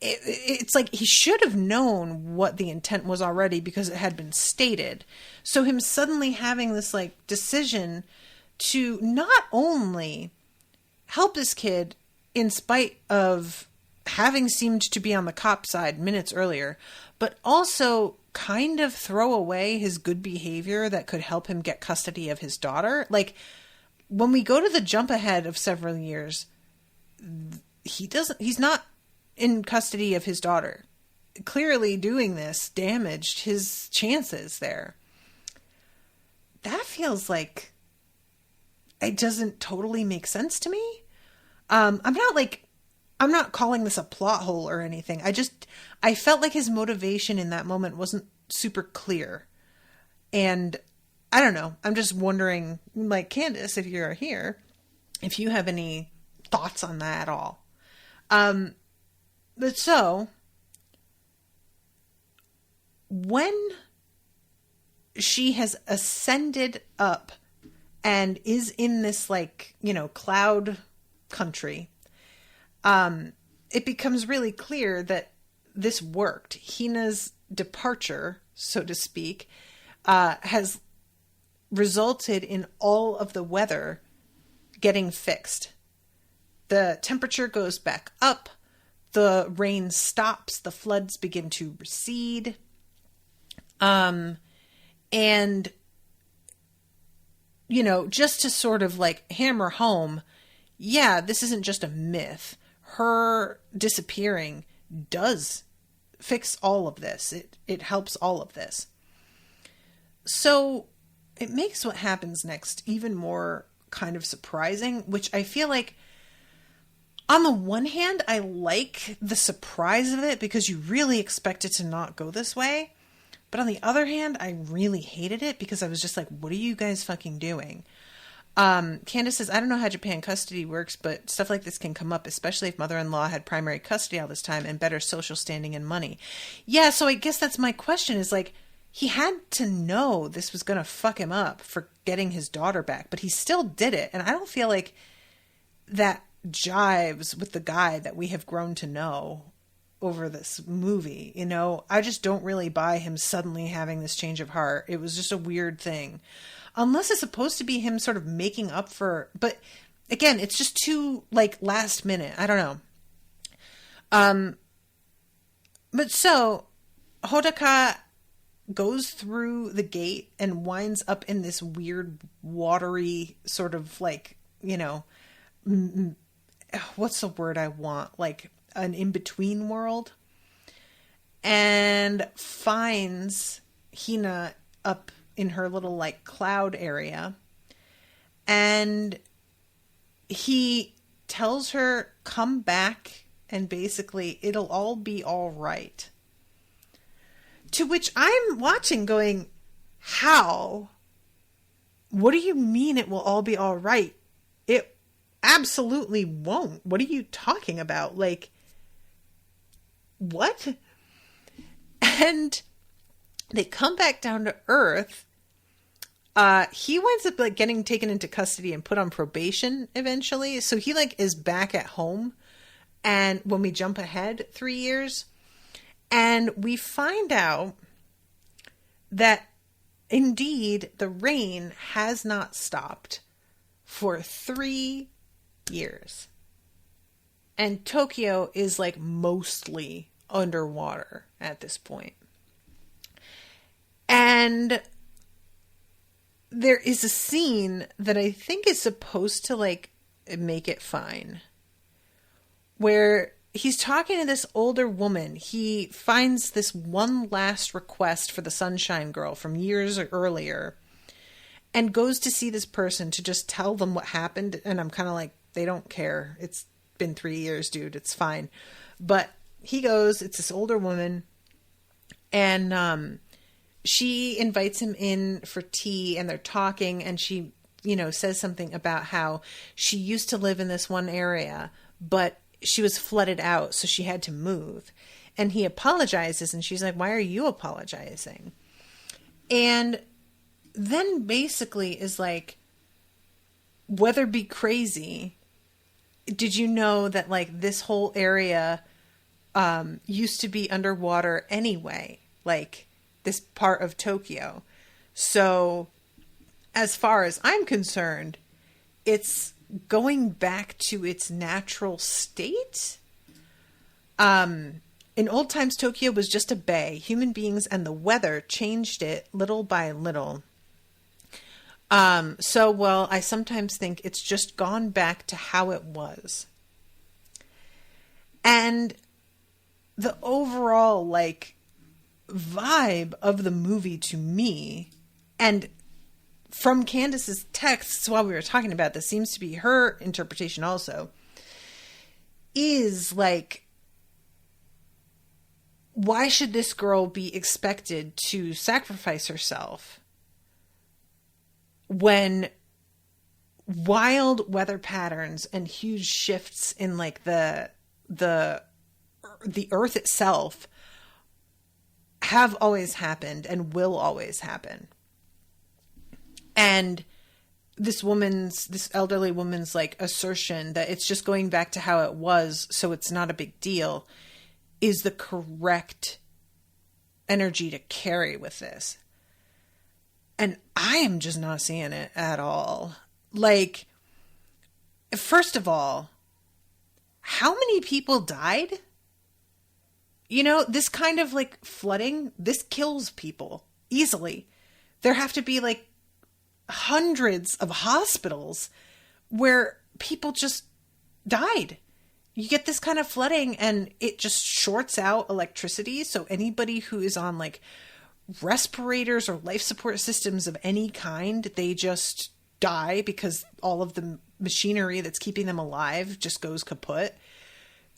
It's like he should have known what the intent was already because it had been stated. So him suddenly having this like decision to not only help this kid in spite of having seemed to be on the cop side minutes earlier, but also kind of throw away his good behavior that could help him get custody of his daughter. Like, when we go to the jump ahead of several years, he's not in custody of his daughter. Clearly doing this damaged his chances there. That feels like it doesn't totally make sense to me. I'm not calling this a plot hole or anything. I felt like his motivation in that moment wasn't super clear. And I don't know. I'm just wondering, like, Candace, if you're here, if you have any thoughts on that at all. But so, when she has ascended up and is in this like, cloud country, it becomes really clear that this worked. Hina's departure, so to speak, has resulted in all of the weather getting fixed. The temperature goes back up, the rain stops, the floods begin to recede, and, just to sort of like hammer home, yeah, this isn't just a myth. Her disappearing does fix all of this. It helps all of this. So it makes what happens next even more kind of surprising, which I feel like on the one hand, I like the surprise of it because you really expect it to not go this way. But on the other hand, I really hated it because I was just like, what are you guys fucking doing? Candace says, I don't know how Japan custody works, but stuff like this can come up, especially if mother-in-law had primary custody all this time and better social standing and money. Yeah, so I guess that's my question is like, he had to know this was going to fuck him up for getting his daughter back, but he still did it. And I don't feel like that jives with the guy that we have grown to know over this movie. I just don't really buy him suddenly having this change of heart. It was just a weird thing. Unless it's supposed to be him sort of making up for, but again, it's just too like last minute. I don't know. But so Hodaka goes through the gate and winds up in this weird watery sort of like, what's the word I want? Like an in-between world, and finds Hina up in her little like cloud area, and he tells her, come back and basically it'll all be all right. To which I'm watching going, how? What do you mean it will all be all right? It absolutely won't. What are you talking about? Like, what? And they come back down to Earth. He winds up like getting taken into custody and put on probation eventually. So he like is back at home. And when we jump ahead 3 years, and we find out that indeed the rain has not stopped for 3 years. And Tokyo is like mostly underwater at this point. And there is a scene that I think is supposed to like make it fine, where he's talking to this older woman. He finds this one last request for the Sunshine Girl from years earlier and goes to see this person to just tell them what happened. And I'm kind of like, they don't care. It's been 3 years, dude. It's fine. But he goes, it's this older woman, and she invites him in for tea, and they're talking, and she, says something about how she used to live in this one area, but she was flooded out, so she had to move. And he apologizes, and she's like, why are you apologizing? And then basically is like, whether be crazy, did you know that like this whole area used to be underwater anyway, like this part of Tokyo? So as far as I'm concerned, it's going back to its natural state. In old times, Tokyo was just a bay. Human beings and the weather changed it little by little. I sometimes think it's just gone back to how it was. And the overall, like, vibe of the movie to me, and from Candace's texts while we were talking about this, seems to be her interpretation also, is like, why should this girl be expected to sacrifice herself when wild weather patterns and huge shifts in like the earth itself have always happened and will always happen? And this elderly woman's like assertion that it's just going back to how it was, so it's not a big deal, is the correct energy to carry with this. And I am just not seeing it at all. Like, first of all, how many people died? You know, this kind of like flooding, this kills people easily. There have to be like hundreds of hospitals where people just died. You get this kind of flooding and it just shorts out electricity. So anybody who is on like respirators or life support systems of any kind, they just die because all of the machinery that's keeping them alive just goes kaput.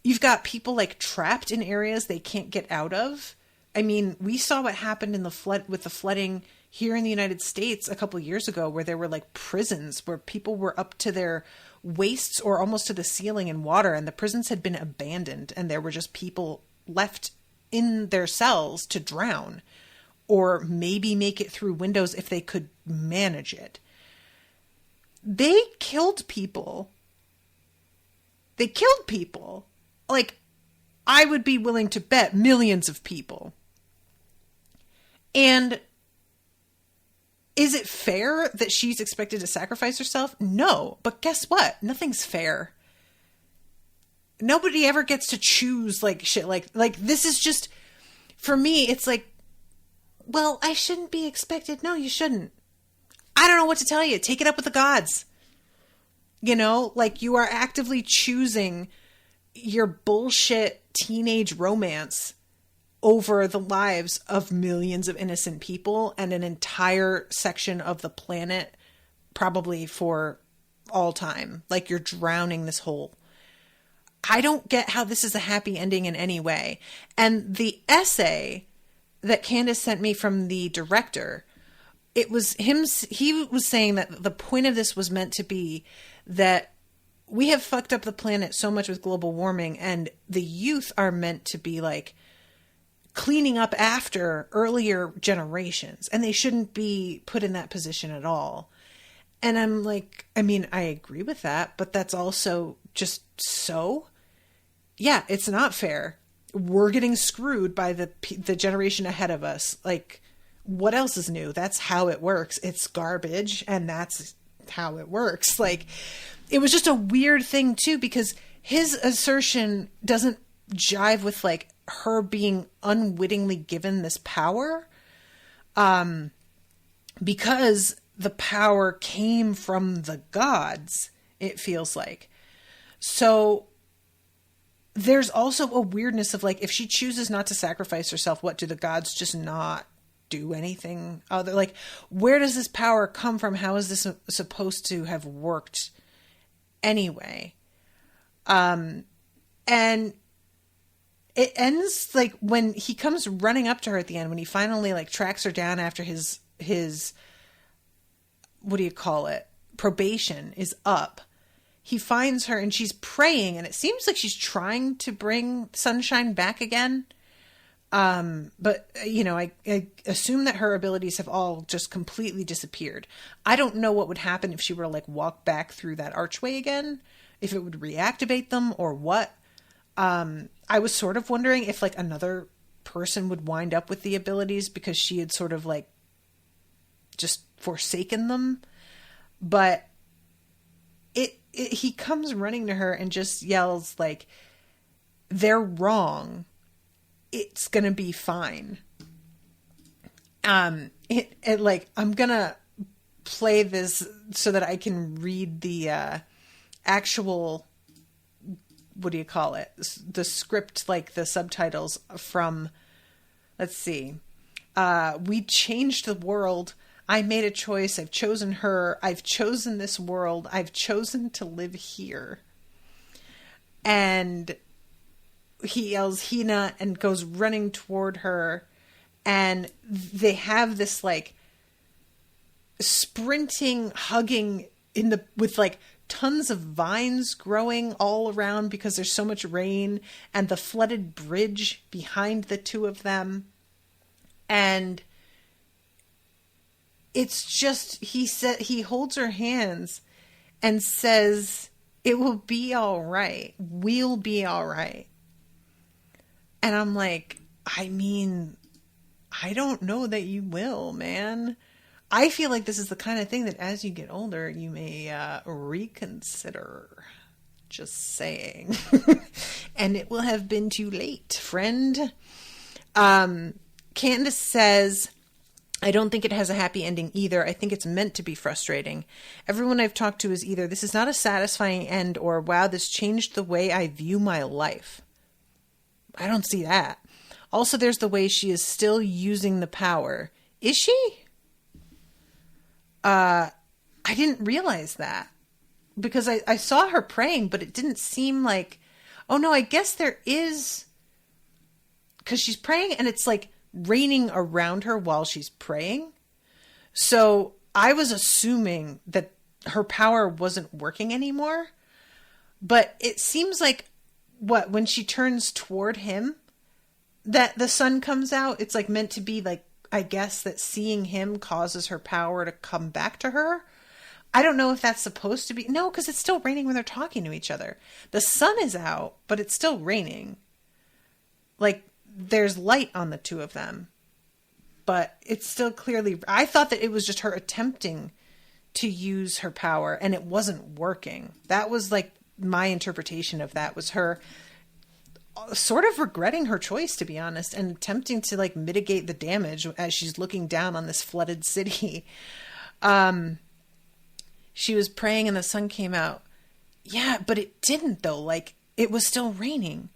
You've got people like trapped in areas they can't get out of. I mean, we saw what happened in the flood with the flooding here in the United States a couple of years ago, where there were like prisons where people were up to their waists or almost to the ceiling in water, and the prisons had been abandoned and there were just people left in their cells to drown or maybe make it through windows if they could manage it. They killed people. They killed people. Like, I would be willing to bet millions of people. And is it fair that she's expected to sacrifice herself? No. But guess what? Nothing's fair. Nobody ever gets to choose like shit. Like this is just, for me, it's like, well, I shouldn't be expected. No, you shouldn't. I don't know what to tell you. Take it up with the gods. You know, like you are actively choosing your bullshit teenage romance over the lives of millions of innocent people and an entire section of the planet, probably for all time. Like you're drowning this whole. I don't get how this is a happy ending in any way. And the essay that Candace sent me from the director, it was him. He was saying that the point of this was meant to be that we have fucked up the planet so much with global warming, and the youth are meant to be like cleaning up after earlier generations, and they shouldn't be put in that position at all. And I'm like, I mean, I agree with that, but that's also just so, yeah, it's not fair. We're getting screwed by the generation ahead of us. Like, what else is new? That's how it works. It's garbage, and that's how it works. Like, it was just a weird thing too, because his assertion doesn't jive with like her being unwittingly given this power, because the power came from the gods, it feels like. So there's also a weirdness of like, if she chooses not to sacrifice herself, what do the gods just not do anything other? Like, where does this power come from? How is this supposed to have worked anyway? And it ends like when he comes running up to her at the end, when he finally like tracks her down after his what do you call it? Probation is up. He finds her and she's praying, and it seems like she's trying to bring sunshine back again. But you know, I assume that her abilities have all just completely disappeared. I don't know what would happen if she were to like walk back through that archway again, if it would reactivate them or what. I was sort of wondering if like another person would wind up with the abilities because she had sort of like just forsaken them. But he comes running to her and just yells like, they're wrong. It's going to be fine. It like, I'm going to play this so that I can read the actual, what do you call it? The script, like the subtitles from, let's see. We changed the world. I made a choice. I've chosen her. I've chosen this world. I've chosen to live here. And he yells Hina and goes running toward her. And they have this like sprinting, hugging with like tons of vines growing all around because there's so much rain, and the flooded bridge behind the two of them. And it's just, he holds her hands and says, it will be all right. We'll be all right. And I'm like, I mean, I don't know that you will, man. I feel like this is the kind of thing that as you get older, you may reconsider. Just saying. And it will have been too late, friend. Candace says, I don't think it has a happy ending either. I think it's meant to be frustrating. Everyone I've talked to is either, this is not a satisfying end, or, wow, this changed the way I view my life. I don't see that. Also, there's the way she is still using the power. Is she? I didn't realize that. Because I saw her praying, but it didn't seem like... Oh, no, I guess there is... Because she's praying, and it's like raining around her while she's praying. So I was assuming that her power wasn't working anymore. But it seems like, when she turns toward him, that the sun comes out. It's like meant to be like, I guess that seeing him causes her power to come back to her. I don't know if that's supposed to be. No, because it's still raining when they're talking to each other. The sun is out, but it's still raining. Like, there's light on the two of them. But it's still clearly... I thought that it was just her attempting to use her power, and it wasn't working. That was like my interpretation of that, was her sort of regretting her choice, to be honest, and attempting to like mitigate the damage as she's looking down on this flooded city. She was praying and the sun came out. Yeah, but it didn't though. Like, it was still raining.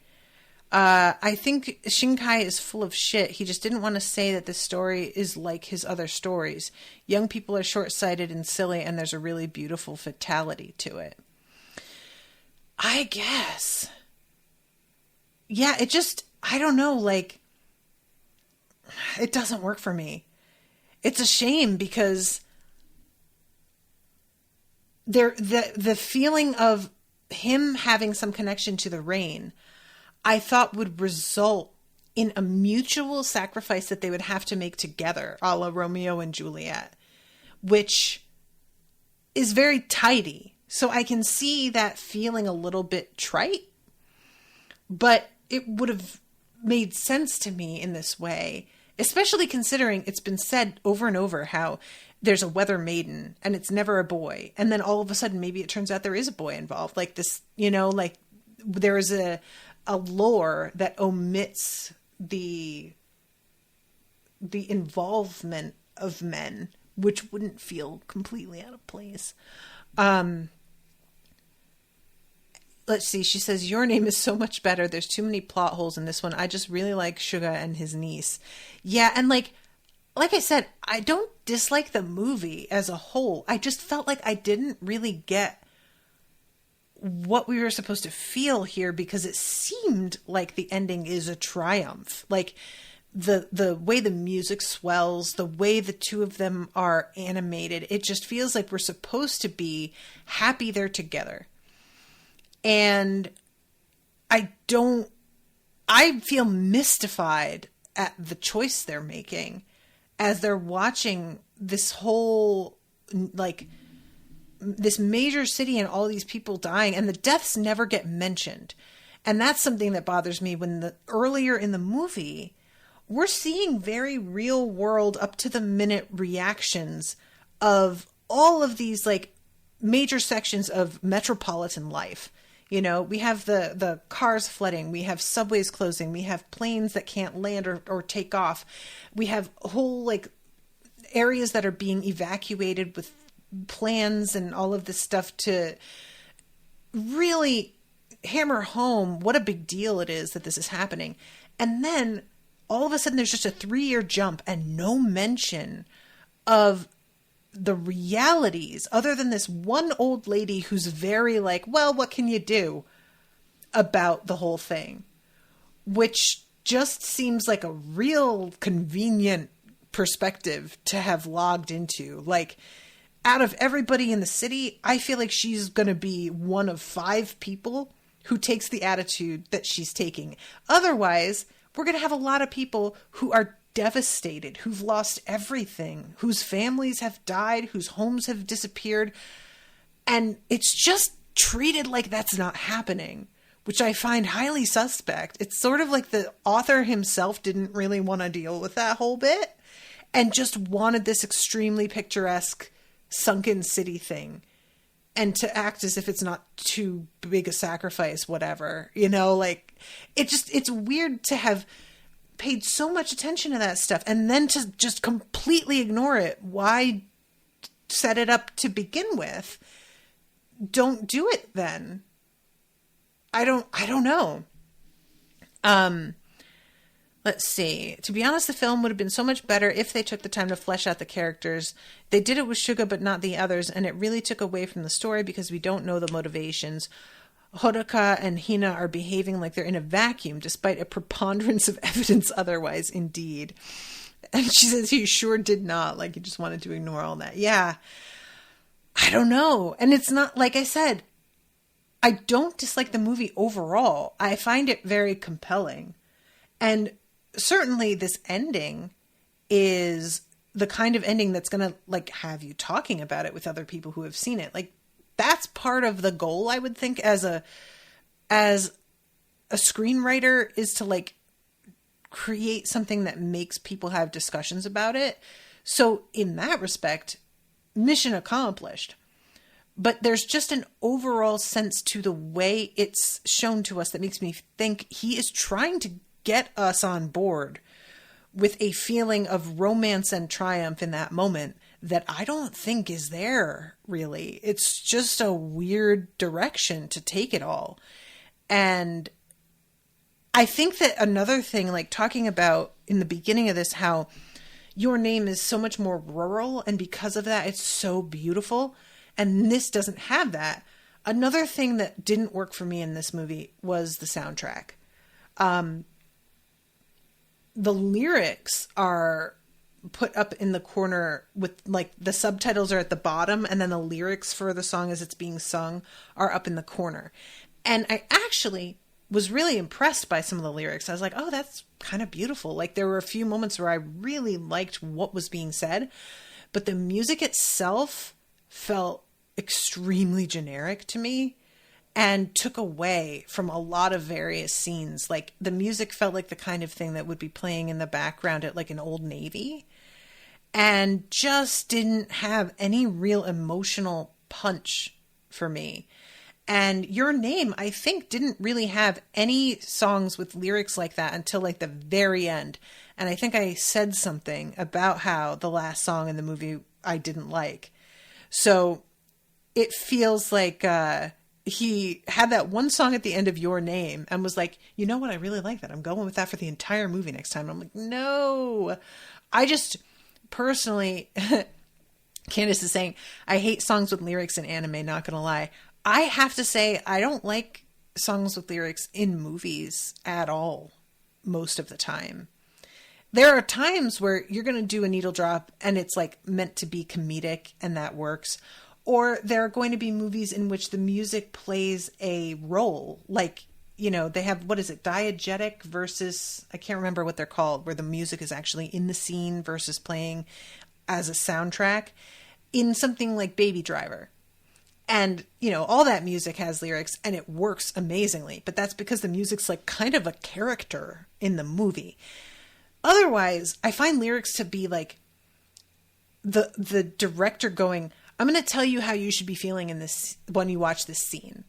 I think Shinkai is full of shit. He just didn't want to say that this story is like his other stories. Young people are short-sighted and silly, and there's a really beautiful fatality to it. I guess. Yeah, it just, I don't know, like, it doesn't work for me. It's a shame because the feeling of him having some connection to the rain, I thought would result in a mutual sacrifice that they would have to make together, a la Romeo and Juliet, which is very tidy. So I can see that feeling a little bit trite, but it would have made sense to me in this way, especially considering it's been said over and over how there's a weather maiden and it's never a boy. And then all of a sudden, maybe it turns out there is a boy involved. Like this, you know, like there is a lore that omits the involvement of men, which wouldn't feel completely out of place. Let's see. She says, your name is so much better. There's too many plot holes in this one. I just really like Suga and his niece. Yeah. And like I said, I don't dislike the movie as a whole. I just felt like I didn't really get what we were supposed to feel here, because it seemed like the ending is a triumph. Like the way the music swells, the way the two of them are animated, it just feels like we're supposed to be happy they're together. And I feel mystified at the choice they're making as they're watching this whole, like, this major city and all these people dying, and the deaths never get mentioned. And that's something that bothers me when earlier in the movie, we're seeing very real world, up to the minute reactions of all of these like major sections of metropolitan life. You know, we have the cars flooding, we have subways closing, we have planes that can't land or take off. We have whole like areas that are being evacuated with plans and all of this stuff to really hammer home what a big deal it is that this is happening. And then all of a sudden there's just a 3-year jump and no mention of the realities other than this one old lady who's very like, well, what can you do about the whole thing? Which just seems like a real convenient perspective to have logged into. Like, out of everybody in the city, I feel like she's going to be one of 5 people who takes the attitude that she's taking. Otherwise, we're going to have a lot of people who are devastated, who've lost everything, whose families have died, whose homes have disappeared. And it's just treated like that's not happening, which I find highly suspect. It's sort of like the author himself didn't really want to deal with that whole bit and just wanted this extremely picturesque sunken city thing, and to act as if it's not too big a sacrifice, whatever, like it's weird to have paid so much attention to that stuff and then to just completely ignore it. Why set it up to begin with? Don't do it then. I don't know. Let's see. To be honest, the film would have been so much better if they took the time to flesh out the characters. They did it with Suga, but not the others, and it really took away from the story because we don't know the motivations. Hodoka and Hina are behaving like they're in a vacuum, despite a preponderance of evidence otherwise, indeed. And she says he sure did not, like he just wanted to ignore all that. Yeah. I don't know. And it's not, like I said, I don't dislike the movie overall. I find it very compelling. And certainly this ending is the kind of ending that's going to like have you talking about it with other people who have seen it. Like that's part of the goal, I would think, as a screenwriter, is to like create something that makes people have discussions about it. So in that respect, mission accomplished. But there's just an overall sense to the way it's shown to us that makes me think he is trying to get us on board with a feeling of romance and triumph in that moment that I don't think is there, really. It's just a weird direction to take it all. And I think that another thing, like talking about in the beginning of this, how Your Name is so much more rural, and because of that, it's so beautiful. And this doesn't have that. Another thing that didn't work for me in this movie was the soundtrack. The lyrics are put up in the corner with like the subtitles are at the bottom, and then the lyrics for the song as it's being sung are up in the corner. And I actually was really impressed by some of the lyrics. I was like, oh, that's kind of beautiful. Like there were a few moments where I really liked what was being said, but the music itself felt extremely generic to me and took away from a lot of various scenes. Like the music felt like the kind of thing that would be playing in the background at like an Old Navy, and just didn't have any real emotional punch for me. And Your Name, I think, didn't really have any songs with lyrics like that until like the very end. And I think I said something about how the last song in the movie I didn't like. So it feels like he had that one song at the end of Your Name and was like, you know what? I really like that. I'm going with that for the entire movie next time. And I'm like, no. I just personally, Candace is saying, I hate songs with lyrics in anime, not going to lie. I have to say, I don't like songs with lyrics in movies at all, most of the time. There are times where you're going to do a needle drop and it's like meant to be comedic and that works. Or there are going to be movies in which the music plays a role. Like, you know, they have, what is it, diegetic versus, I can't remember what they're called, where the music is actually in the scene versus playing as a soundtrack in something like Baby Driver. And, you know, all that music has lyrics and it works amazingly. But that's because the music's like kind of a character in the movie. Otherwise, I find lyrics to be like the director going, I'm going to tell you how you should be feeling in this when you watch this scene.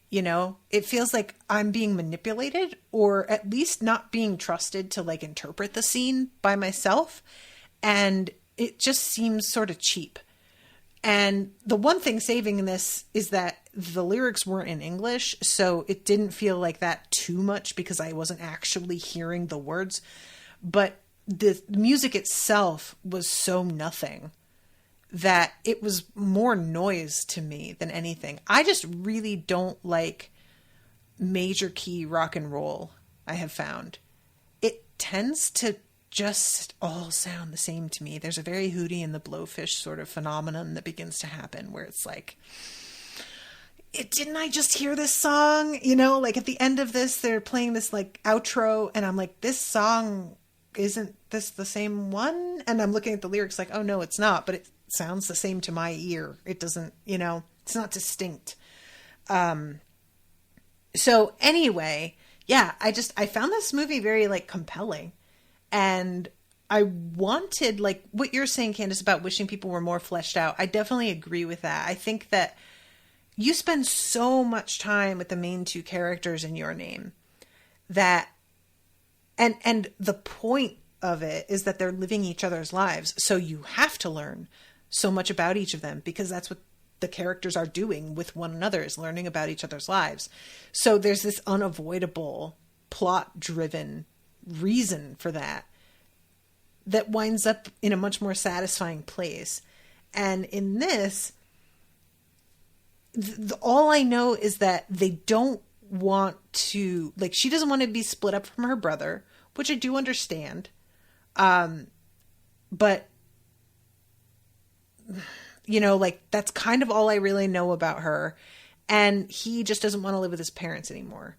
You know, it feels like I'm being manipulated, or at least not being trusted to like interpret the scene by myself. And it just seems sort of cheap. And the one thing saving this is that the lyrics weren't in English, so it didn't feel like that too much because I wasn't actually hearing the words. But the music itself was so nothing that it was more noise to me than anything. I just really don't like major key rock and roll, I have found. It tends to just all sound the same to me. There's a very Hootie and the Blowfish sort of phenomenon that begins to happen where it's like, didn't I just hear this song? You know, like at the end of this, they're playing this like outro and I'm like, this song isn't this the same one? And I'm looking at the lyrics like, oh no, it's not, but it sounds the same to my ear. It doesn't, it's not distinct. So anyway, yeah, I found this movie very like compelling, and I wanted, like what you're saying, Candace, about wishing people were more fleshed out. I definitely agree with that. I think that you spend so much time with the main two characters in Your Name that, and the point of it is that they're living each other's lives. So you have to learn so much about each of them, because that's what the characters are doing with one another, is learning about each other's lives. So there's this unavoidable plot driven reason for that winds up in a much more satisfying place. And in this, all I know is that they don't want to, like, she doesn't want to be split up from her brother, which I do understand. But like, that's kind of all I really know about her. And he just doesn't want to live with his parents anymore.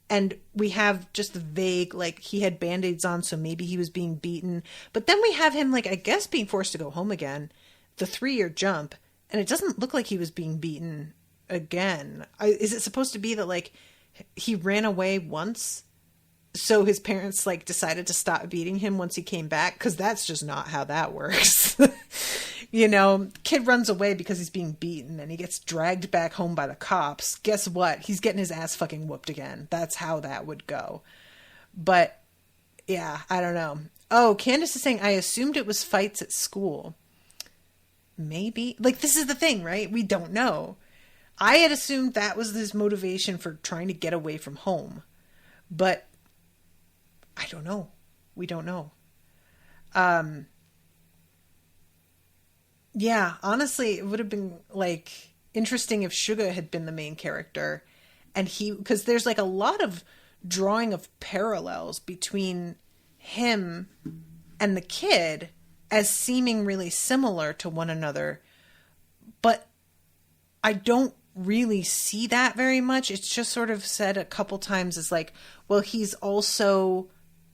And we have just the vague, like, he had Band-Aids on, so maybe he was being beaten. But then we have him, like, I guess being forced to go home again, the 3-year jump. And it doesn't look like he was being beaten again. Is it supposed to be that, like, he ran away once, so his parents, like, decided to stop beating him once he came back? Because that's just not how that works. Kid runs away because he's being beaten and he gets dragged back home by the cops. Guess what? He's getting his ass fucking whooped again. That's how that would go. But yeah, I don't know. Oh, Candace is saying, I assumed it was fights at school. Maybe. Like, this is the thing, right? We don't know. I had assumed that was his motivation for trying to get away from home. But I don't know. We don't know. Yeah, honestly, it would have been, like, interesting if Suga had been the main character. And because there's, like, a lot of drawing of parallels between him and the kid as seeming really similar to one another. But I don't really see that very much. It's just sort of said a couple times as, like, well, he's also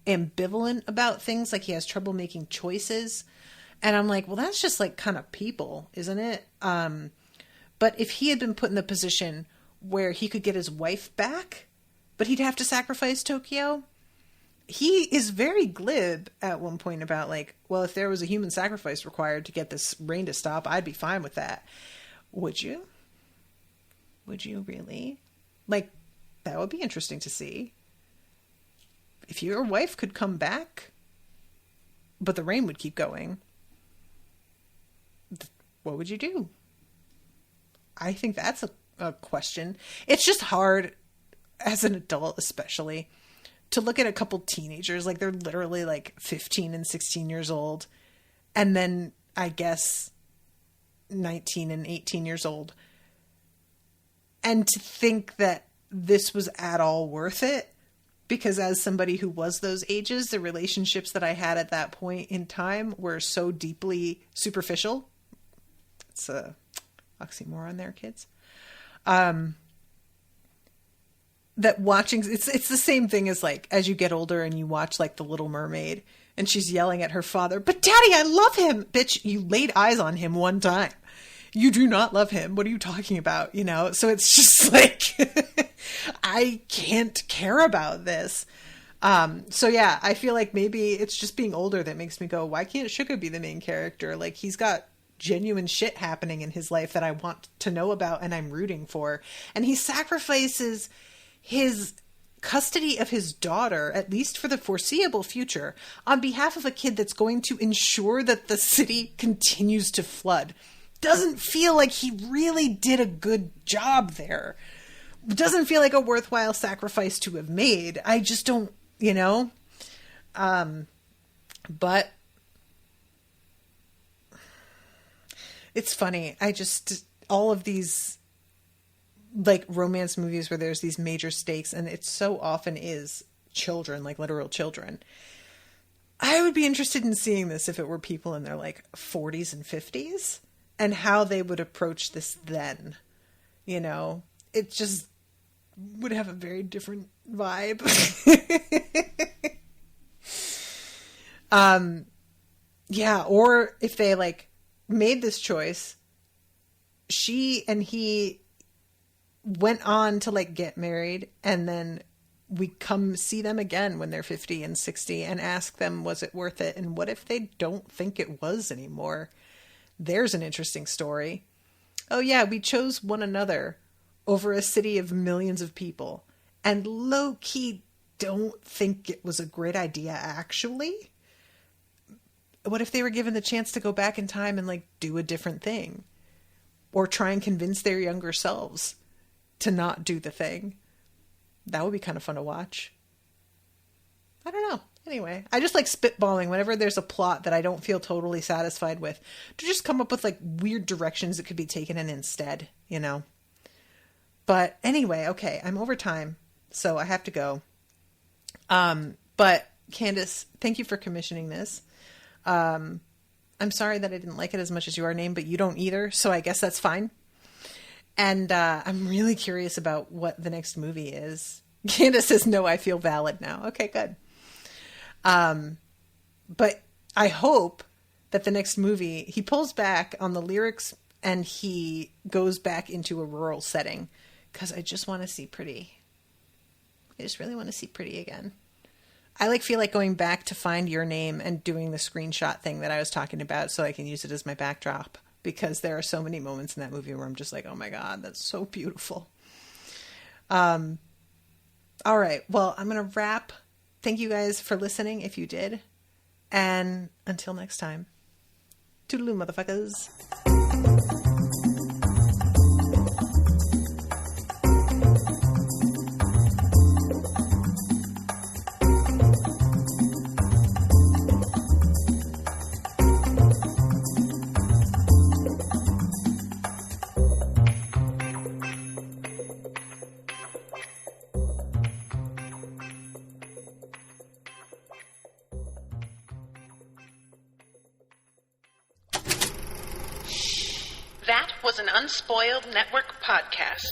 ambivalent about things, like he has trouble making choices. And I'm like, well, that's just like kind of people, isn't it? But if he had been put in the position where he could get his wife back, but he'd have to sacrifice Tokyo, he is very glib at one point about, like, well, if there was a human sacrifice required to get this rain to stop, I'd be fine with that. Would you? Would you really? Like, that would be interesting to see. If your wife could come back, but the rain would keep going, what would you do? I think that's a question. It's just hard as an adult, especially, to look at a couple teenagers, like they're literally like 15 and 16 years old, and then I guess 19 and 18 years old, and to think that this was at all worth it. Because as somebody who was those ages, the relationships that I had at that point in time were so deeply superficial. It's a oxymoron there, kids. That watching, it's the same thing as, like, as you get older and you watch, like, The Little Mermaid, and she's yelling at her father, but Daddy, I love him! Bitch, you laid eyes on him one time. You do not love him. What are you talking about? So it's just like, I can't care about this. So yeah, I feel like maybe it's just being older that makes me go, why can't Suga be the main character? Like, he's got genuine shit happening in his life that I want to know about and I'm rooting for. And he sacrifices his custody of his daughter, at least for the foreseeable future, on behalf of a kid that's going to ensure that the city continues to flood. Doesn't feel like he really did a good job there. Doesn't feel like a worthwhile sacrifice to have made. I just don't, but it's funny. All of these, like, romance movies where there's these major stakes, and it so often is children, like literal children. I would be interested in seeing this if it were people in their, like, 40s and 50s. And how they would approach this then, it just would have a very different vibe. Yeah, or if they like made this choice, she and he went on to like get married, and then we come see them again when they're 50 and 60 and ask them, was it worth it? And what if they don't think it was anymore? There's an interesting story. Oh yeah, we chose one another over a city of millions of people, and low-key don't think it was a great idea actually. What if they were given the chance to go back in time and like do a different thing, or try and convince their younger selves to not do the thing? That would be kind of fun to watch. I don't know. Anyway, I just like spitballing whenever there's a plot that I don't feel totally satisfied with, to just come up with like weird directions that could be taken in instead, you know? But anyway, okay, I'm over time, so I have to go. But Candace, thank you for commissioning this. I'm sorry that I didn't like it as much as Your Name, but you don't either, so I guess that's fine. And I'm really curious about what the next movie is. Candace says, no, I feel valid now. Okay, good. But I hope that the next movie, he pulls back on the lyrics and he goes back into a rural setting, because I just want to see Pretty. I just really want to see Pretty again. I like feel like going back to find Your Name and doing the screenshot thing that I was talking about so I can use it as my backdrop, because there are so many moments in that movie where I'm just like, oh my God, that's so beautiful. All right. Well, I'm going to wrap. Thank you guys for listening if you did. And until next time, toodaloo, motherfuckers. That was an Unspoiled Network podcast.